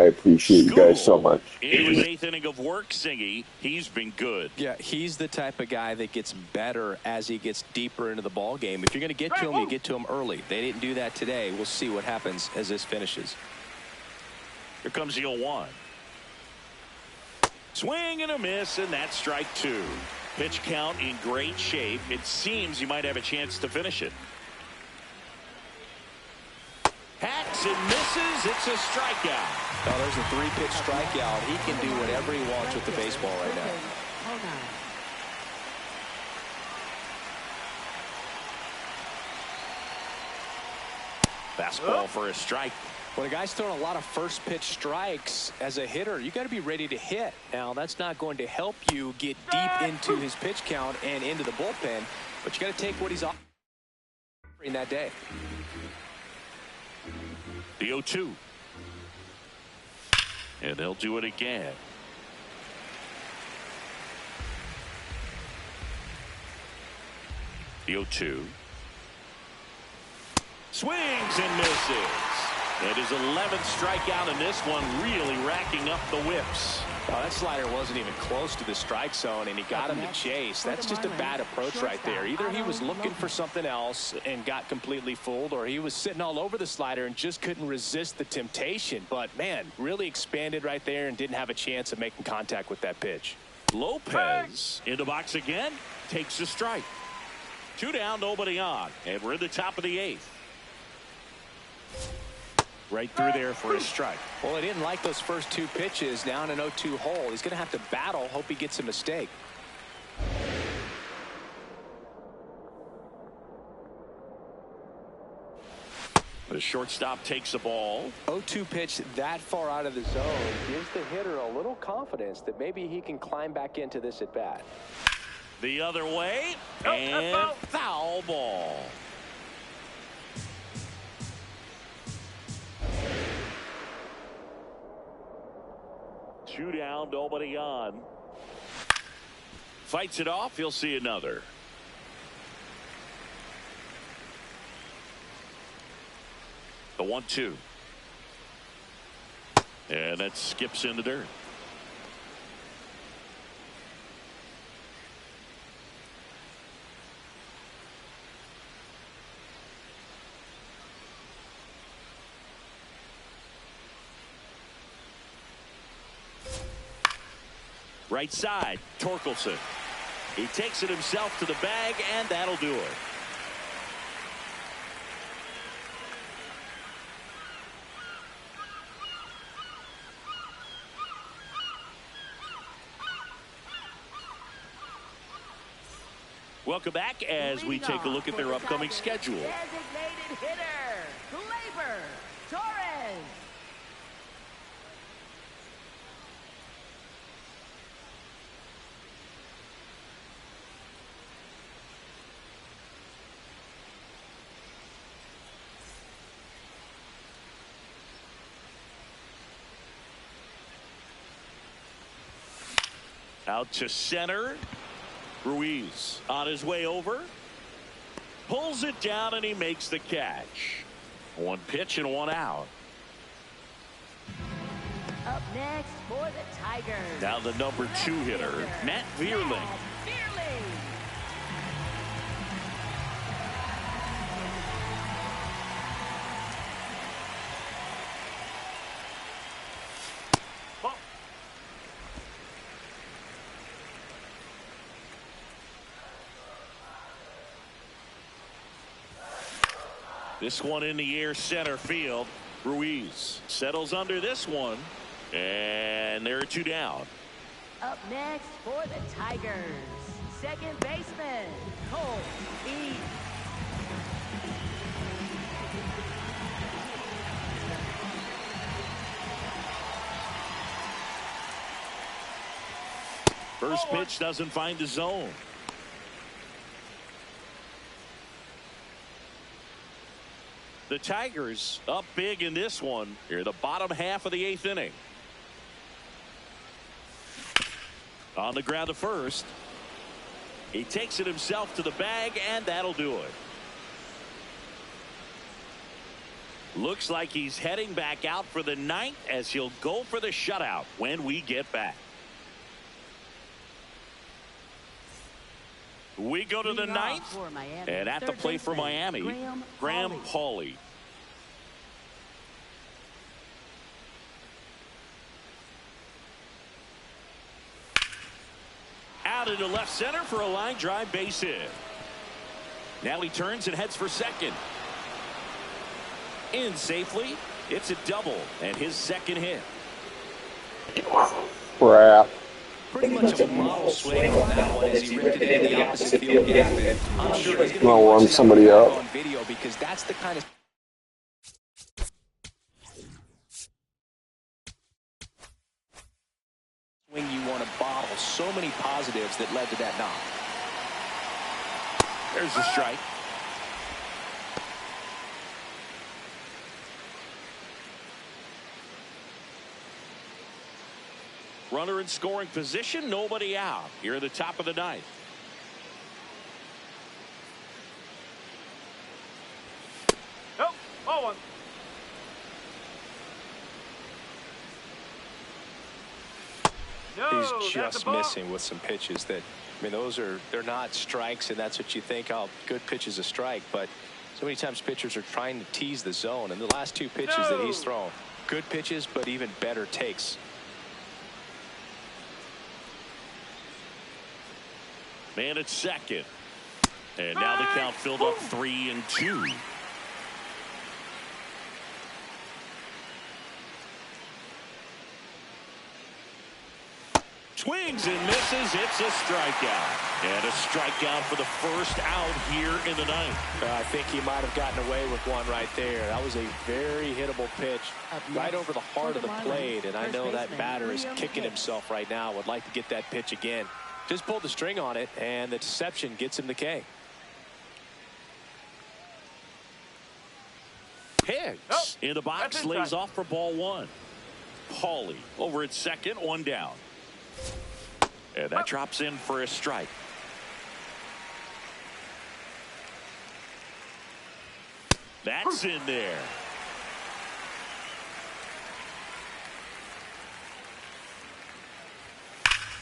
I appreciate you guys so much. In his 8th inning of work, Singy, he's been good. Yeah, he's the type of guy that gets better as he gets deeper into the ball game. If you're going to get to him, you get to him early. They didn't do that today. We'll see what happens as this finishes. Here comes the 0-1. Swing and a miss, and that's strike 2. Pitch count in great shape. It seems you might have a chance to finish it. Hacks and misses. It's a strikeout. Oh, there's a 3-pitch strikeout. He can do whatever he wants with the baseball right now. Fastball for a strike. When a guy's throwing a lot of first pitch strikes as a hitter, you got to be ready to hit. Now, that's not going to help you get deep into his pitch count and into the bullpen, but you got to take what he's offering that day. The 0-2. And they'll do it again. The 0-2. Swings and misses. And his 11th strikeout in this one, really racking up the whips. Oh, that slider wasn't even close to the strike zone, and he got him to chase. That's just a bad approach right there. Either he was looking for something else and got completely fooled, or he was sitting all over the slider and just couldn't resist the temptation. But, man, really expanded right there and didn't have a chance of making contact with that pitch. Lopez in the box again, takes a strike. 2 down, nobody on, and we're in the top of the 8th. Right through there for a strike. Well, he didn't like those first 2 pitches. Now in an 0-2 hole. He's going to have to battle. Hope he gets a mistake. The shortstop takes the ball. 0-2 pitch that far out of the zone gives the hitter a little confidence that maybe he can climb back into this at bat. The other way, and foul ball. Two down, nobody on. Fights it off. He'll see another. The 1-2. And that skips in the dirt. Right side, Torkelson. He takes it himself to the bag, and that'll do it. Welcome back as we take a look at their upcoming schedule. Designated hitter, Gleyber Torres. Out to center. Ruiz on his way over. Pulls it down and he makes the catch. 1 pitch and 1 out. Up next for the Tigers. Now the number 2 hitter, Matt Vierling. This one in the air, center field. Ruiz settles under this one, and there are 2 down. Up next for the Tigers, second baseman, Cole E. First pitch doesn't find the zone. The Tigers up big in this one. Here, the bottom half of the 8th inning. On the ground to first. He takes it himself to the bag, and that'll do it. Looks like he's heading back out for the 9th as he'll go for the shutout when we get back. We go to the 9th, and at the plate for Miami, Graham Pauley. out into left center for a line drive base hit. Now he turns and heads for second. In safely. It's a double and his second hit. Crap. Pretty much a model swing on that one as he ripped it into the opposite field gap. I'm sure he's going to be warm watching somebody that up on video because that's the kind of swing you want to bottle. So many positives that led to that knock. There's the strike. Runner in scoring position, nobody out. Here at the top of the ninth. Nope. Oh, one. No, He's that's just a ball. missing with some pitches that, I mean, they're not strikes, and that's what you think, oh, good pitch is a strike. But so many times pitchers are trying to tease the zone, and the last two pitches that he's thrown, good pitches, but even better takes. Man at second. And now the count filled up 3-2. Swings and misses. It's a strikeout. And a strikeout for the first out here in the ninth. I think he might have gotten away with one right there. That was a very hittable pitch right over the heart of the plate. And I know that batter is kicking himself right now. Would like to get that pitch again. Just pulled the string on it, and the deception gets him the K. Hicks in the box, lays off for ball one. Pauly over at second, one down. And that drops in for a strike. That's in there.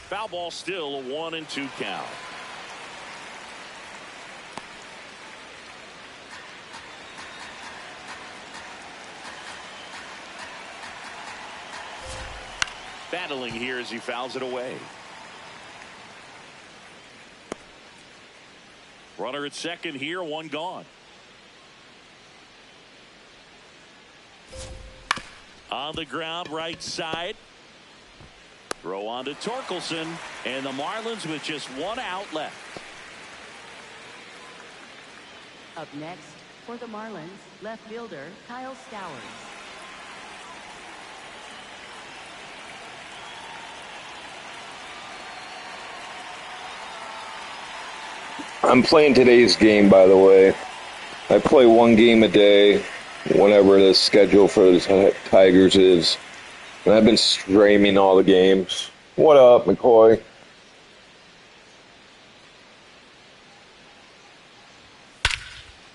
Foul ball, still a 1-2 count. Battling here as he fouls it away. Runner at second here, one gone. On the ground, right side. Throw on to Torkelson, and the Marlins with just one out left. Up next for the Marlins, left fielder Kyle Stowers. I'm playing today's game, by the way. I play one game a day, whenever the schedule for the Tigers is. And I've been streaming all the games. What up, McCoy?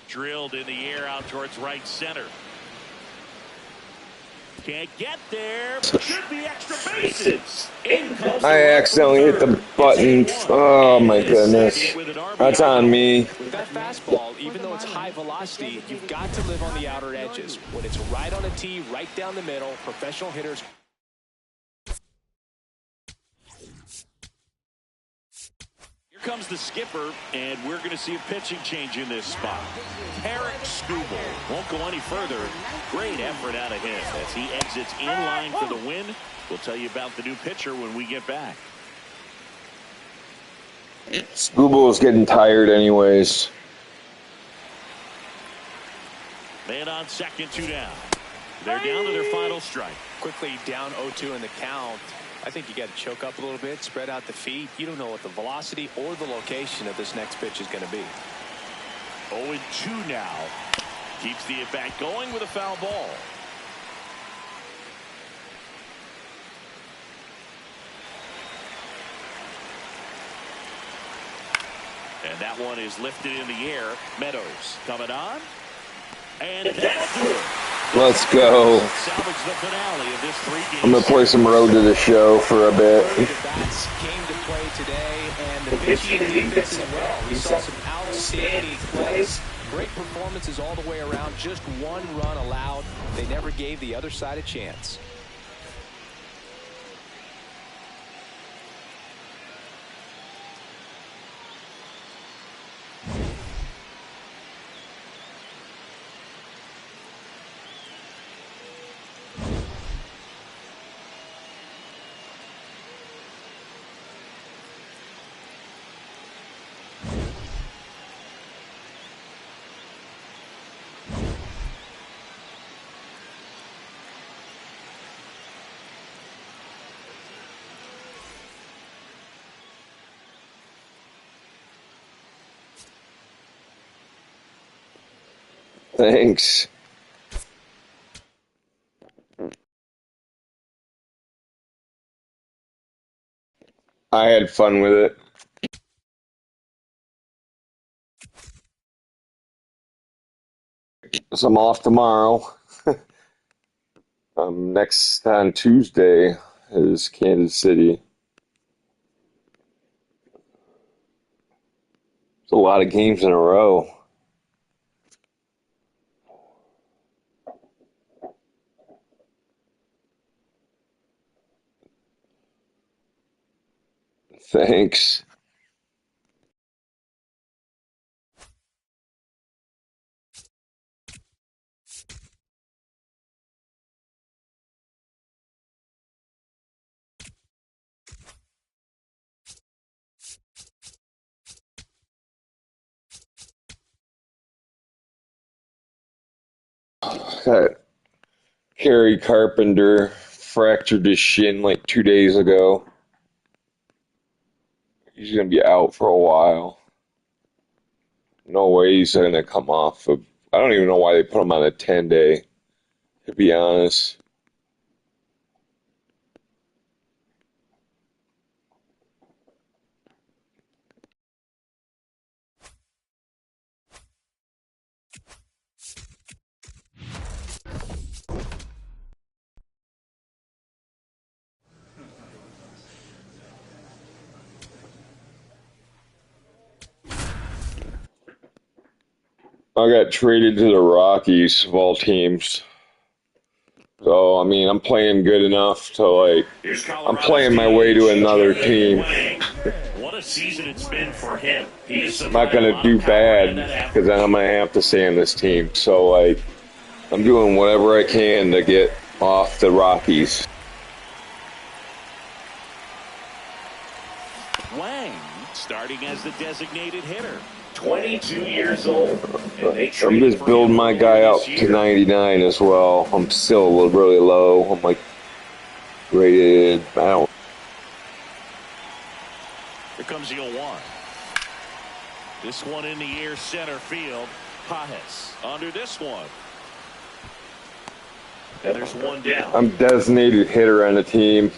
Drilled in the air out towards right center. Can't get there. Should be extra bases. I accidentally hit the button. Oh my goodness. That's on me. With that fastball, even though it's high velocity, you've got to live on the outer edges. When it's right on a tee, right down the middle, professional hitters. Here comes the skipper, and we're going to see a pitching change in this spot. Eric Skubal won't go any further. Great effort out of him as he exits in line for the win. We'll tell you about the new pitcher when we get back. Skubal is getting tired anyways. Man on second, two down. They're down to their final strike. Quickly down 0-2 in the count. I think you got to choke up a little bit, spread out the feet. You don't know what the velocity or the location of this next pitch is going to be. 0-2 now. Keeps the at-bat going with a foul ball. And that one is lifted in the air. Meadows coming on. And that'll do it. Let's go. Salvage the finale of this three-game. I'm going to play some Road to the Show for a bit. The bats came to play today, and the pitching and defense as well. We saw some outstanding plays. Great performances all the way around. Just one run allowed. They never gave the other side a chance. Thanks. I had fun with it. So I'm off tomorrow. Next on Tuesday is Kansas City. It's a lot of games in a row. Thanks. Got Kerry Carpenter fractured his shin like 2 days ago. He's going to be out for a while. No way he's going to come off of. I don't even know why they put him on a 10-day, to be honest. I got traded to the Rockies of all teams. So, I mean, I'm playing good enough to, like, I'm playing my way to another team. What a season it's been for him. I'm not going to do bad because then I'm going to have to stay on this team. So, like, I'm doing whatever I can to get off the Rockies. Wang starting as the designated hitter. 22 years old. I'm just building my guy up to 99 as well. I'm still really low. I'm like rated, I don't. Here comes the 0-1. This one in the air, center field. Pajes under this one. And there's one down. I'm designated hitter on the team.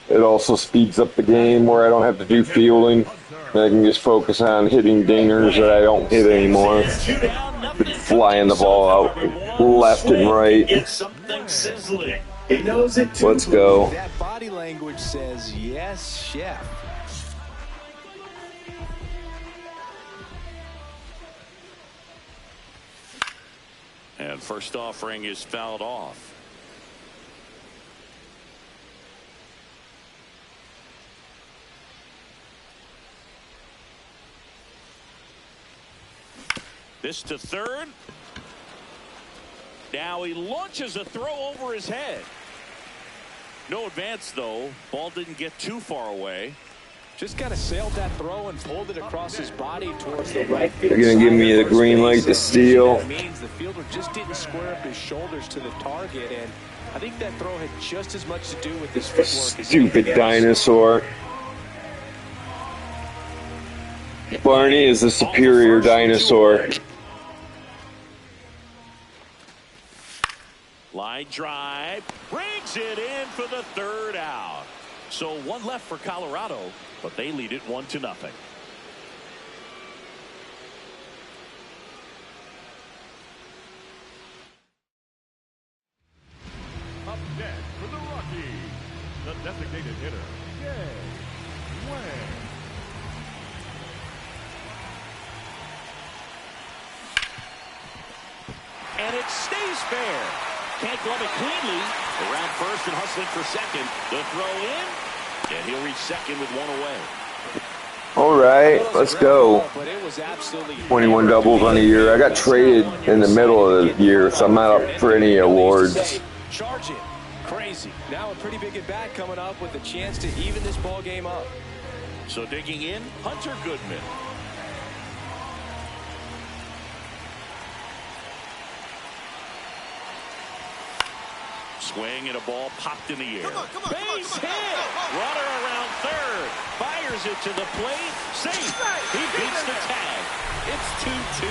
It also speeds up the game where I don't have to do fielding. I can just focus on hitting dingers that I don't hit anymore. Flying the ball out left and right. Let's go. That body language says yes, chef. And first offering is fouled off. This to third. Now he launches a throw over his head. No advance, though. Ball didn't get too far away. Just kind of sailed that throw and pulled it across his body towards the right. They're going to give me the green light to steal. That means the fielder just didn't square up his shoulders to the target, and I think that throw had just as much to do with his footwork. Stupid dinosaur. Barney is the superior dinosaur. Line drive, brings it in for the third out. So one left for Colorado, but they lead it 1-0. Up next for the Rockies, the designated hitter, Wang. And it stays fair. Can't glove it cleanly. Around first and hustling for second. The throw in, and he'll reach second with one away. All right, let's go. 21 doubles on the year. I got traded in the middle of the year, so I'm not up for any awards. Charge it. Crazy. Now a pretty big at bat coming up with a chance to even this ball game up. So digging in, Hunter Goodman. Swing and a ball popped in the air. Base hit! Runner around third. Fires it to the plate. Safe. He beats the tag. It's 2-2.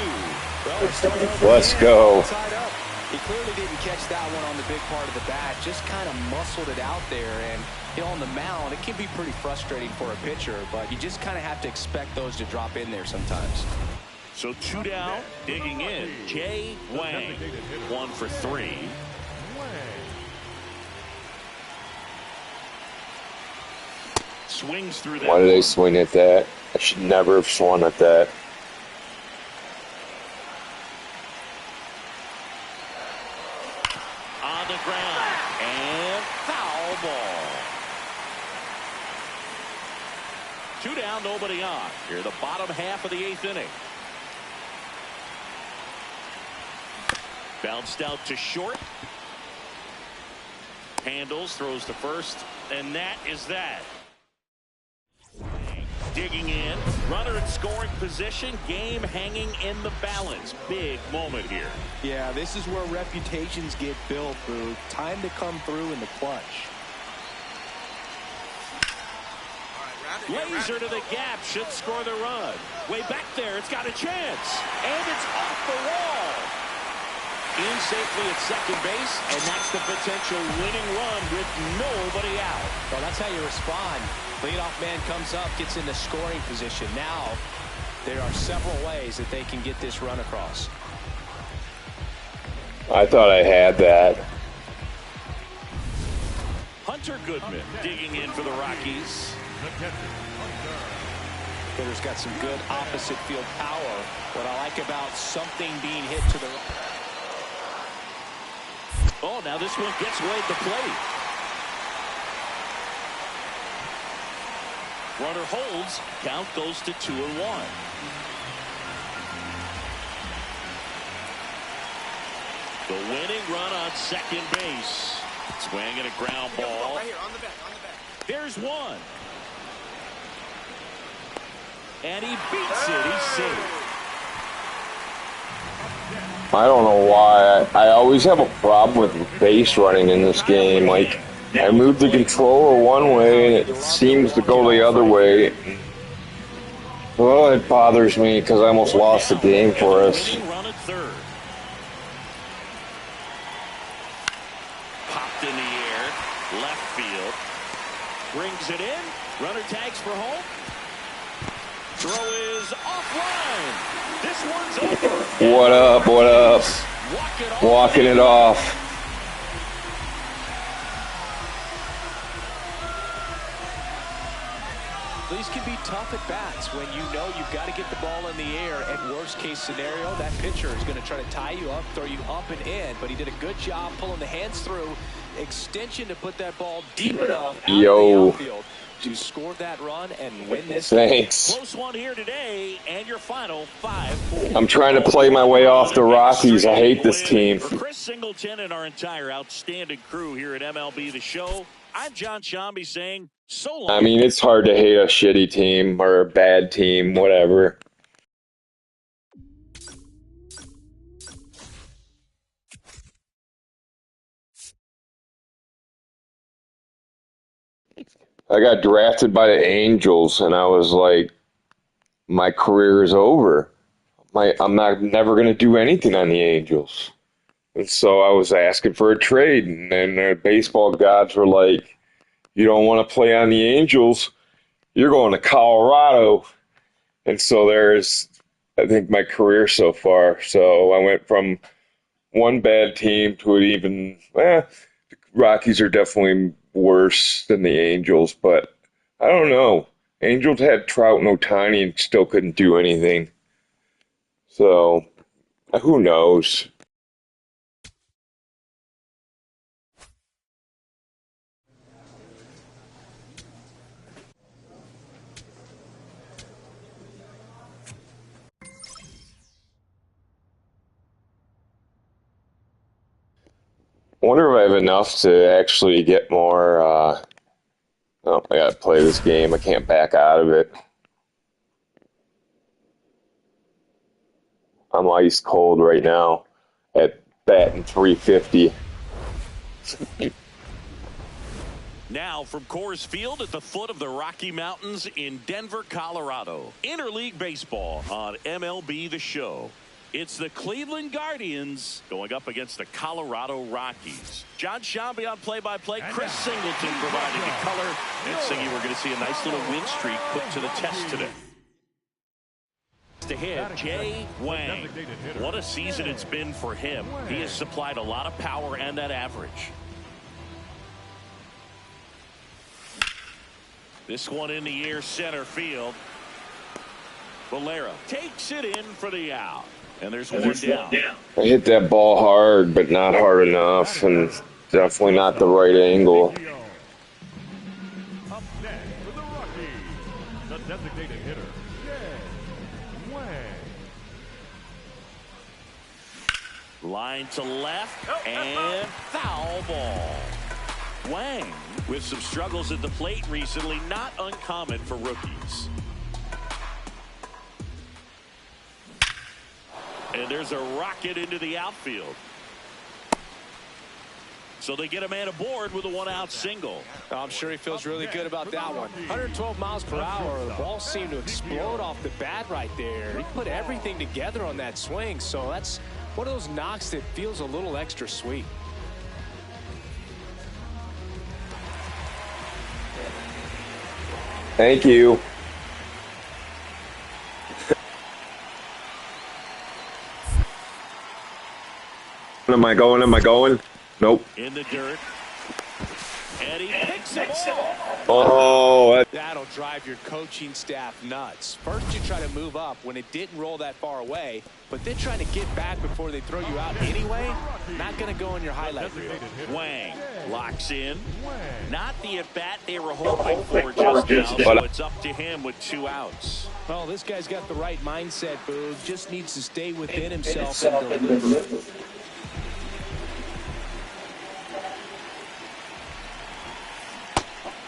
Well, let's go. He clearly didn't catch that one on the big part of the bat. Just kind of muscled it out there. And on the mound, it can be pretty frustrating for a pitcher. But you just kind of have to expect those to drop in there sometimes. So 2 down, digging in. Jay Wang, 1 for 3. Swings through that. Why did they swing at that? I should never have swung at that. On the ground. And foul ball. 2 down, nobody on. Here the bottom half of the 8th inning. Bounced out to short. Handles, throws to first. And that is that. Digging in, runner in scoring position, game hanging in the balance. Big moment here. Yeah, this is where reputations get built, Boo. Time to come through in the clutch. Laser to the gap, should score the run. Way back there, it's got a chance. And it's off the wall. In safely at second base, and that's the potential winning run with nobody out. Well, that's how you respond. Leadoff man comes up, gets into scoring position. Now, there are several ways that they can get this run across. I thought I had that. Hunter Goodman digging in for the Rockies. Hitter's got some good opposite field power. What I like about something being hit to the right. Oh, now this one gets away at the plate. Runner holds. Count goes to 2-1. The winning run on second base. Swing and a ground ball. Right here, on the back. There's one. And he beats it. He's safe. I don't know why. I always have a problem with base running in this game. Like, I move the controller one way and it seems to go the other way. Well, it bothers me because I almost lost the game for us. Run at third. Popped in the air. Left field. Brings it in. Runner tags for home. Throw is offline. This one's over. What up? What up? Walking it off. These can be tough at bats when you know you've got to get the ball in the air. At worst case scenario, that pitcher is going to try to tie you up, throw you up and in. But he did a good job pulling the hands through. Extension to put that ball deep enough out of the outfield to score that run and win this. Thanks. Close one here today, and your final 5-4. I'm trying to play my way off the Rockies. I hate this team. For Chris Singleton and our entire outstanding crew here at MLB The Show, I'm John Shambi saying so long. I mean, it's hard to hate a shitty team or a bad team, whatever. I got drafted by the Angels, and I was like, my career is over. I'm never going to do anything on the Angels. And so I was asking for a trade, and then the baseball gods were like, you don't want to play on the Angels, you're going to Colorado. And so there's, I think, my career so far. So I went from one bad team to an even, the Rockies are definitely worse than the Angels, but I don't know. Angels had Trout and Ohtani and still couldn't do anything. So, who knows? I wonder if I have enough to actually get more, oh, I gotta play this game. I can't back out of it. I'm ice cold right now at batting 350. Now from Coors Field at the foot of the Rocky Mountains in Denver, Colorado. Interleague Baseball on MLB The Show. It's the Cleveland Guardians going up against the Colorado Rockies. John Shambi on play-by-play. Chris Singleton providing the color. And Singy, we're going to see a nice little win streak put to the test today. To hit Jay Wang. What a season it's been for him. He has supplied a lot of power and that average. This one in the air, center field. Valera takes it in for the out. And there's one down. I hit that ball hard, but not hard enough, and definitely not the right angle. Up next for the Rockies, the designated hitter, Jay Wang. Line to left, and foul ball. Wang with some struggles at the plate recently, not uncommon for rookies. And there's a rocket into the outfield. So they get a man aboard with a one-out single. I'm sure he feels really good about that one. 112 miles per hour. The ball seemed to explode off the bat right there. He put everything together on that swing. So that's one of those knocks that feels a little extra sweet. Thank you. Am I going? Am I going? Nope. In the dirt. And he picks it off. Oh, That'll drive your coaching staff nuts. First you try to move up when it didn't roll that far away, but then trying to get back before they throw you out anyway, not going to go in your highlight reel. Wang locks in. Not the at-bat they were hoping for just now, so it's up to him with 2 outs. Well, this guy's got the right mindset, Boog. Just needs to stay within himself and deliver.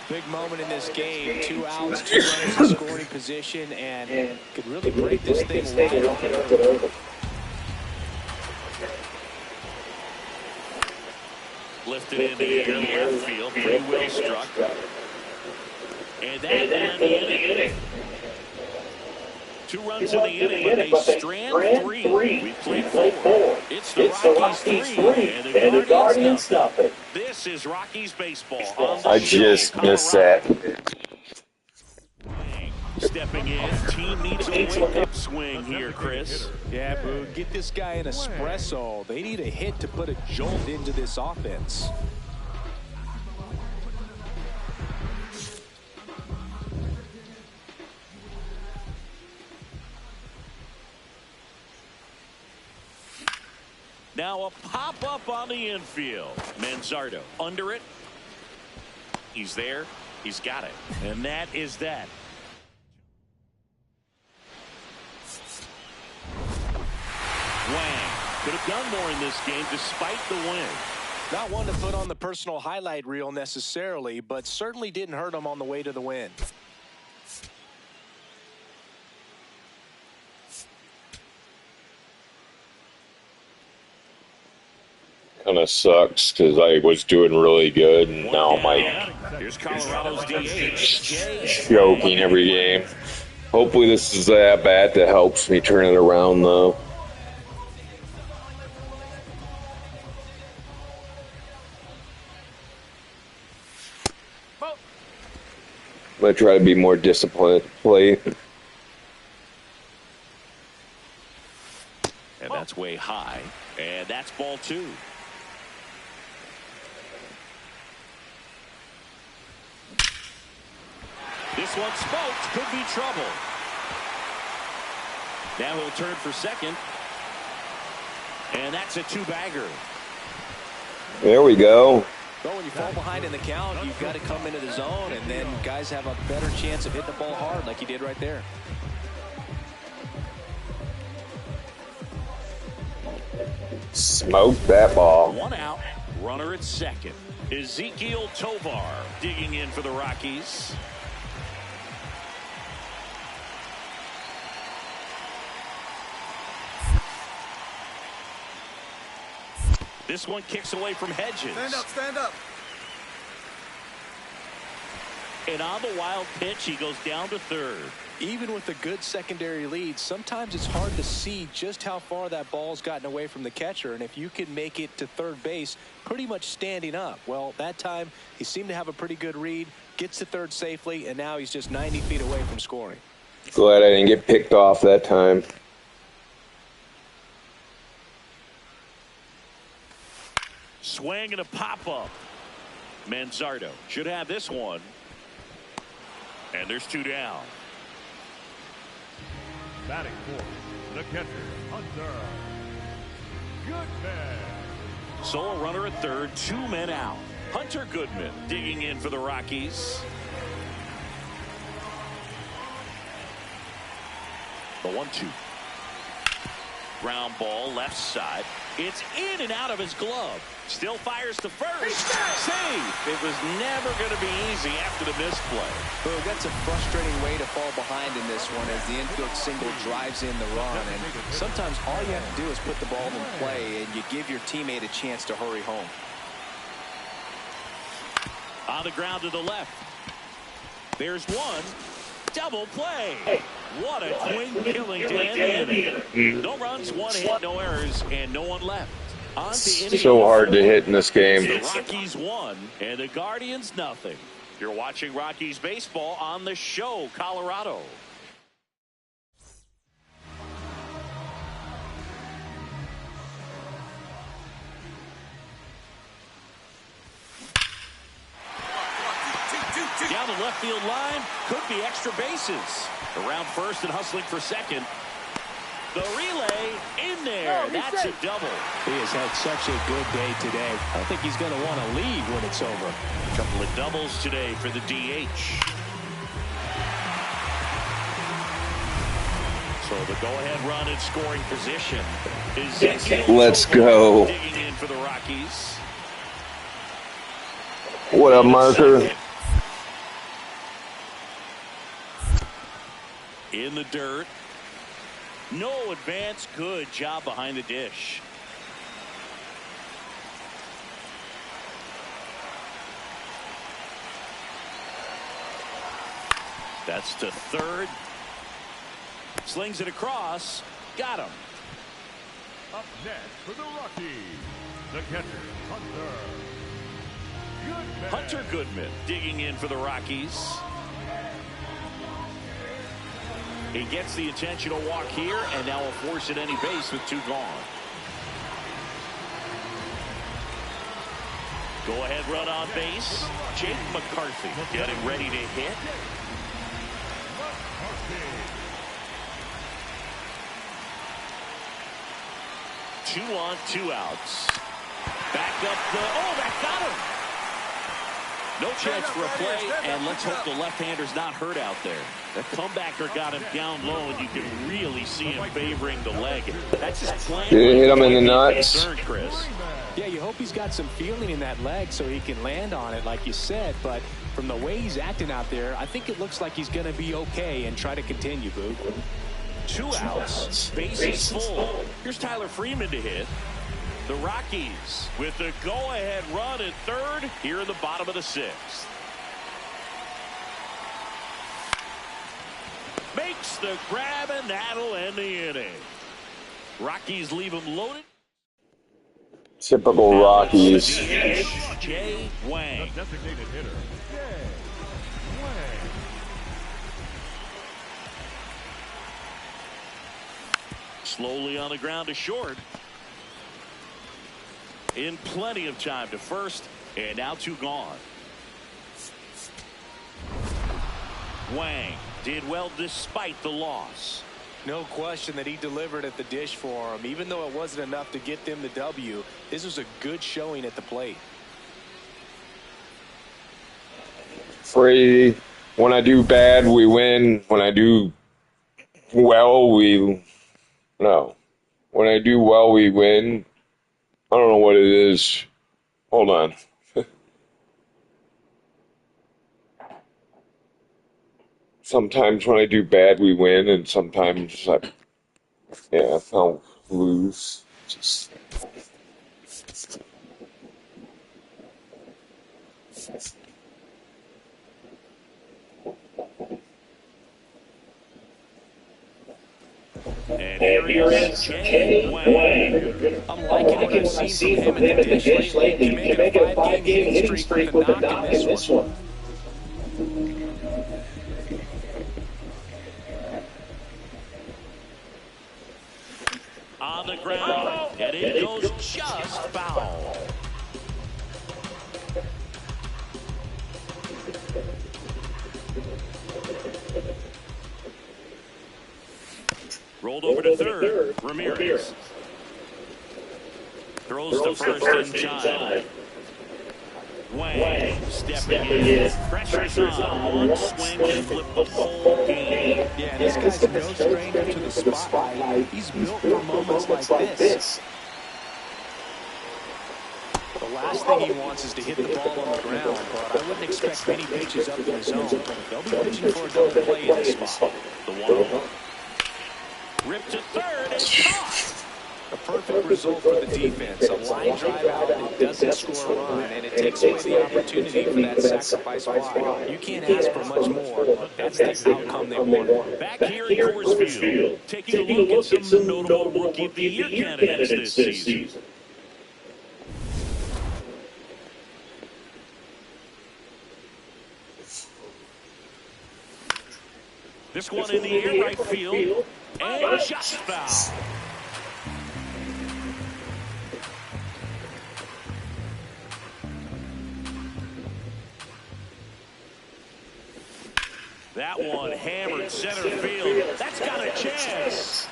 Big moment in this game. 2 outs, 2 runners in scoring position, and could really break this thing wide open. Lifted in the air, left field, 3-way struck. And that ended the inning. 2 runs in the inning, but they strand 3. We played 4. It's the Rockies 3, and the Guardians nothing. This is Rockies baseball. I just missed that. Stepping in, team needs a wake-up swing here, Chris. Yeah, Boog, get this guy an espresso. They need a hit to put a jolt into this offense. Now a pop-up on the infield. Manzardo under it. He's there. He's got it. And that is that. Wang could have done more in this game despite the win. Not one to put on the personal highlight reel necessarily, but certainly didn't hurt him on the way to the win. Kind of sucks because I was doing really good, and now I'm like Here's Colorado's DH. choking every game. Hopefully this is that bat that helps me turn it around, though. I'm going to try to be more disciplined at the plate. And that's way high. And that's ball 2. This one smoked, could be trouble. Now he'll turn for second. And that's a 2-bagger. There we go. But when you fall behind in the count, you've got to come into the zone, and then guys have a better chance of hitting the ball hard like he did right there. Smoke that ball. 1 out, runner at second. Ezekiel Tovar digging in for the Rockies. This one kicks away from Hedges. Stand up, stand up. And on the wild pitch, he goes down to third. Even with a good secondary lead, sometimes it's hard to see just how far that ball's gotten away from the catcher. And if you can make it to third base pretty much standing up, well, that time he seemed to have a pretty good read, gets to third safely, and now he's just 90 feet away from scoring. Glad I didn't get picked off that time. Swing and a pop-up. Manzardo should have this one. And there's 2 down. Batting fourth, the catcher, Hunter Goodman. Solo runner at third, 2 men out. Hunter Goodman digging in for the Rockies. The 1-2. Ground ball left side. It's in and out of his glove. Still fires to first. Save. It was never going to be easy after the misplay. Well, that's a frustrating way to fall behind in this one as the infield single drives in the run. And sometimes all you have to do is put the ball in play and you give your teammate a chance to hurry home. On the ground to the left. There's one. Double play. What a twin killing to end the inning. No runs, 1 hit, no errors, and no one left. On to inning So hard to hit in this game. The Rockies won, and the Guardians nothing. You're watching Rockies baseball on the show, Colorado. Down the left field line, could be extra bases. Around first and hustling for second. The relay in there. That's a double. He has had such a good day today. I don't think he's going to want to leave when it's over. A couple of doubles today for the DH. So the go-ahead run in scoring position is Let's go. digging in for the Rockies. What up, Marker? In the dirt. No advance. Good job behind the dish. That's to third. Slings it across. Got him. Up next for the Rockies, the catcher, Hunter Goodman. Hunter Goodman digging in for the Rockies. He gets the intentional walk here, and now will force at any base with 2 gone. Go-ahead run on base. Jake McCarthy getting ready to hit. Two on, 2 outs. Back up the... Oh, that got him! No chance for a play, and let's hope the left-hander's not hurt out there. The comebacker got him down low, and you can really see him favoring the leg. That's his plan. Did it hit him in the nuts? Chris. Yeah, you hope he's got some feeling in that leg so he can land on it, like you said. But from the way he's acting out there, I think it looks like he's going to be okay and try to continue, Boog. 2 outs. Bases full. Here's Tyler Freeman to hit. The Rockies with the go-ahead run at third here in the bottom of the 6th. Makes the grab, and that'll end the inning. Rockies leave him loaded. Typical Rockies. Jay Wang. The designated hitter, Jay Wang. Slowly on the ground to short. In plenty of time to first, and now 2 gone. Wang did well despite the loss. No question that he delivered at the dish for him. Even though it wasn't enough to get them the W, this was a good showing at the plate. Free. When I do bad, we win. When I do well, we... No. When I do well, we win. I don't know what it is. Hold on. Sometimes when I do bad, we win, and sometimes I'll lose. Just And here is Jay Wang. I'm liking what I've seen from him at the dish lately. He can make it a 5-game hitting streak with a knock in this one. On the ground, and it goes just foul. Rolled over to third. Ramirez throws the first in time. Wang stepping in. Pressure's on. One swing can flip the whole game. Yeah, this guy's no stranger to the spotlight. He's built for moments like this. The last thing he wants is to hit the ball on the ground, but I wouldn't expect many pitches up in his zone. They'll be pitching for a double play in this spot. The 1-0. Ripped to third and caught. A perfect result for the defense. A line drive out that doesn't score a run, and it takes away the opportunity for that sacrifice fly. You can't ask for much more. That's the outcome they want. Back here in Coors Field, taking a look at some notable Rookie of the Year candidates this season. This one in the air right field, and just foul. That one hammered center field. That's got a chance.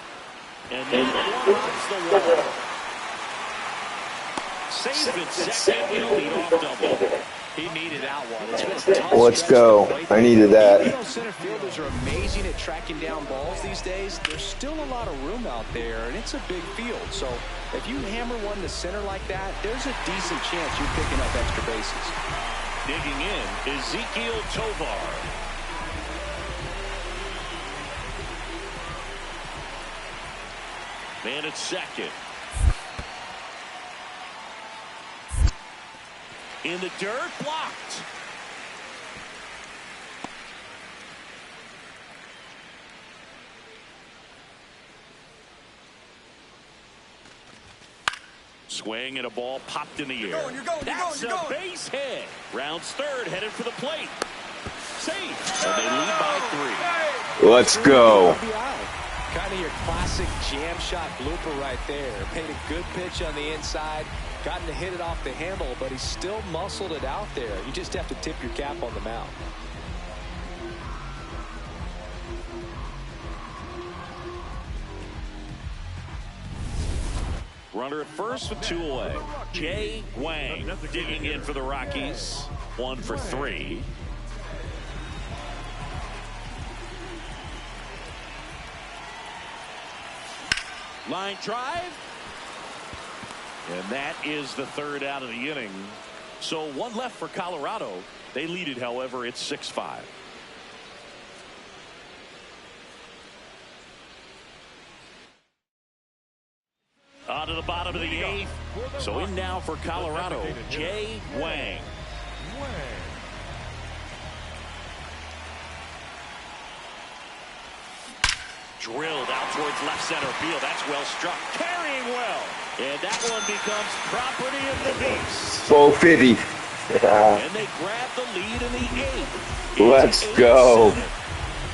And then one runs the wall. Saved it second and a leadoff double. He needed that one. It's been a tough Let's go. I needed that. You know, center fielders are amazing at tracking down balls these days. There's still a lot of room out there, and it's a big field. So if you hammer one to center like that, there's a decent chance you're picking up extra bases. Digging in, Ezekiel Tovar. Man at second. In the dirt, blocked. Swing and a ball popped in the air. That's a base hit. Rounds third, headed for the plate. Safe. And they lead by 3. Let's go. Kind of your classic jam shot blooper right there. Paid a good pitch on the inside. Gotten to hit it off the handle, but he still muscled it out there. You just have to tip your cap on the mound. Runner at first with 2 away. Jay Wang digging in for the Rockies. 1 for 3. Line drive. And that is the third out of the inning. So 1 left for Colorado. They lead it, however, it's 6-5. On to the bottom of the 8th. So in now for Colorado, Jay Wang. Drilled out towards left center field. That's well struck. Carrying well. And that one becomes property of the Beast. 450. And they grab the lead in the 8th. Let's go.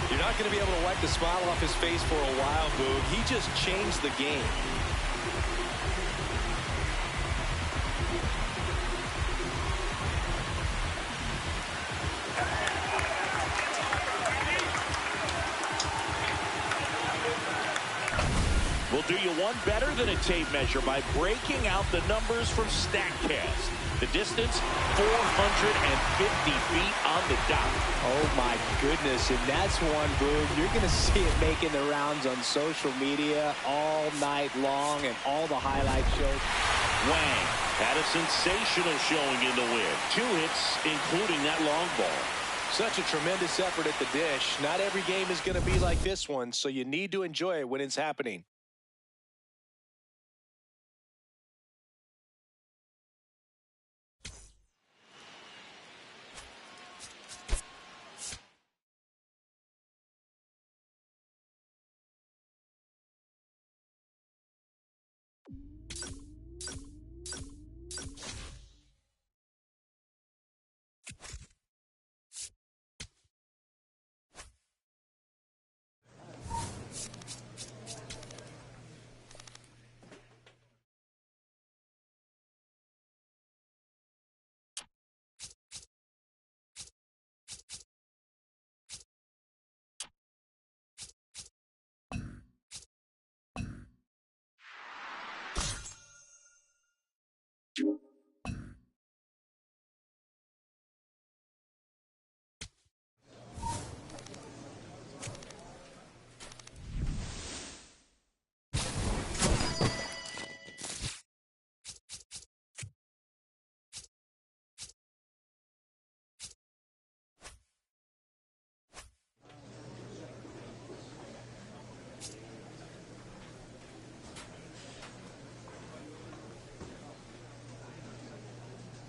You're not going to be able to wipe the smile off his face for a while, Boog. He just changed the game. We'll do you one better than a tape measure by breaking out the numbers from StatCast. The distance, 450 feet on the dot. Oh, my goodness. And that's one, Boog. You're going to see it making the rounds on social media all night long and all the highlight shows. Wang had a sensational showing in the win. 2 hits, including that long ball. Such a tremendous effort at the dish. Not every game is going to be like this one, so you need to enjoy it when it's happening.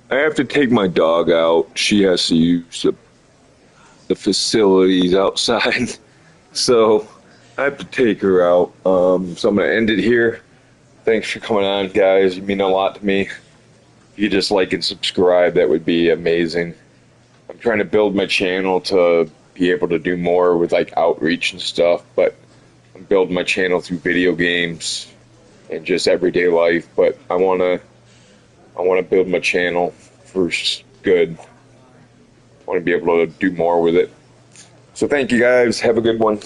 I have to take my dog out. She has to use the facilities outside. So I have to take her out. So I'm going to end it here. Thanks for coming on, guys. You mean a lot to me. If you just like and subscribe, that would be amazing. I'm trying to build my channel to be able to do more with like outreach and stuff, but I'm building my channel through video games and just everyday life. But I want to build my channel for good. I want to be able to do more with it. So thank you guys. Have a good one.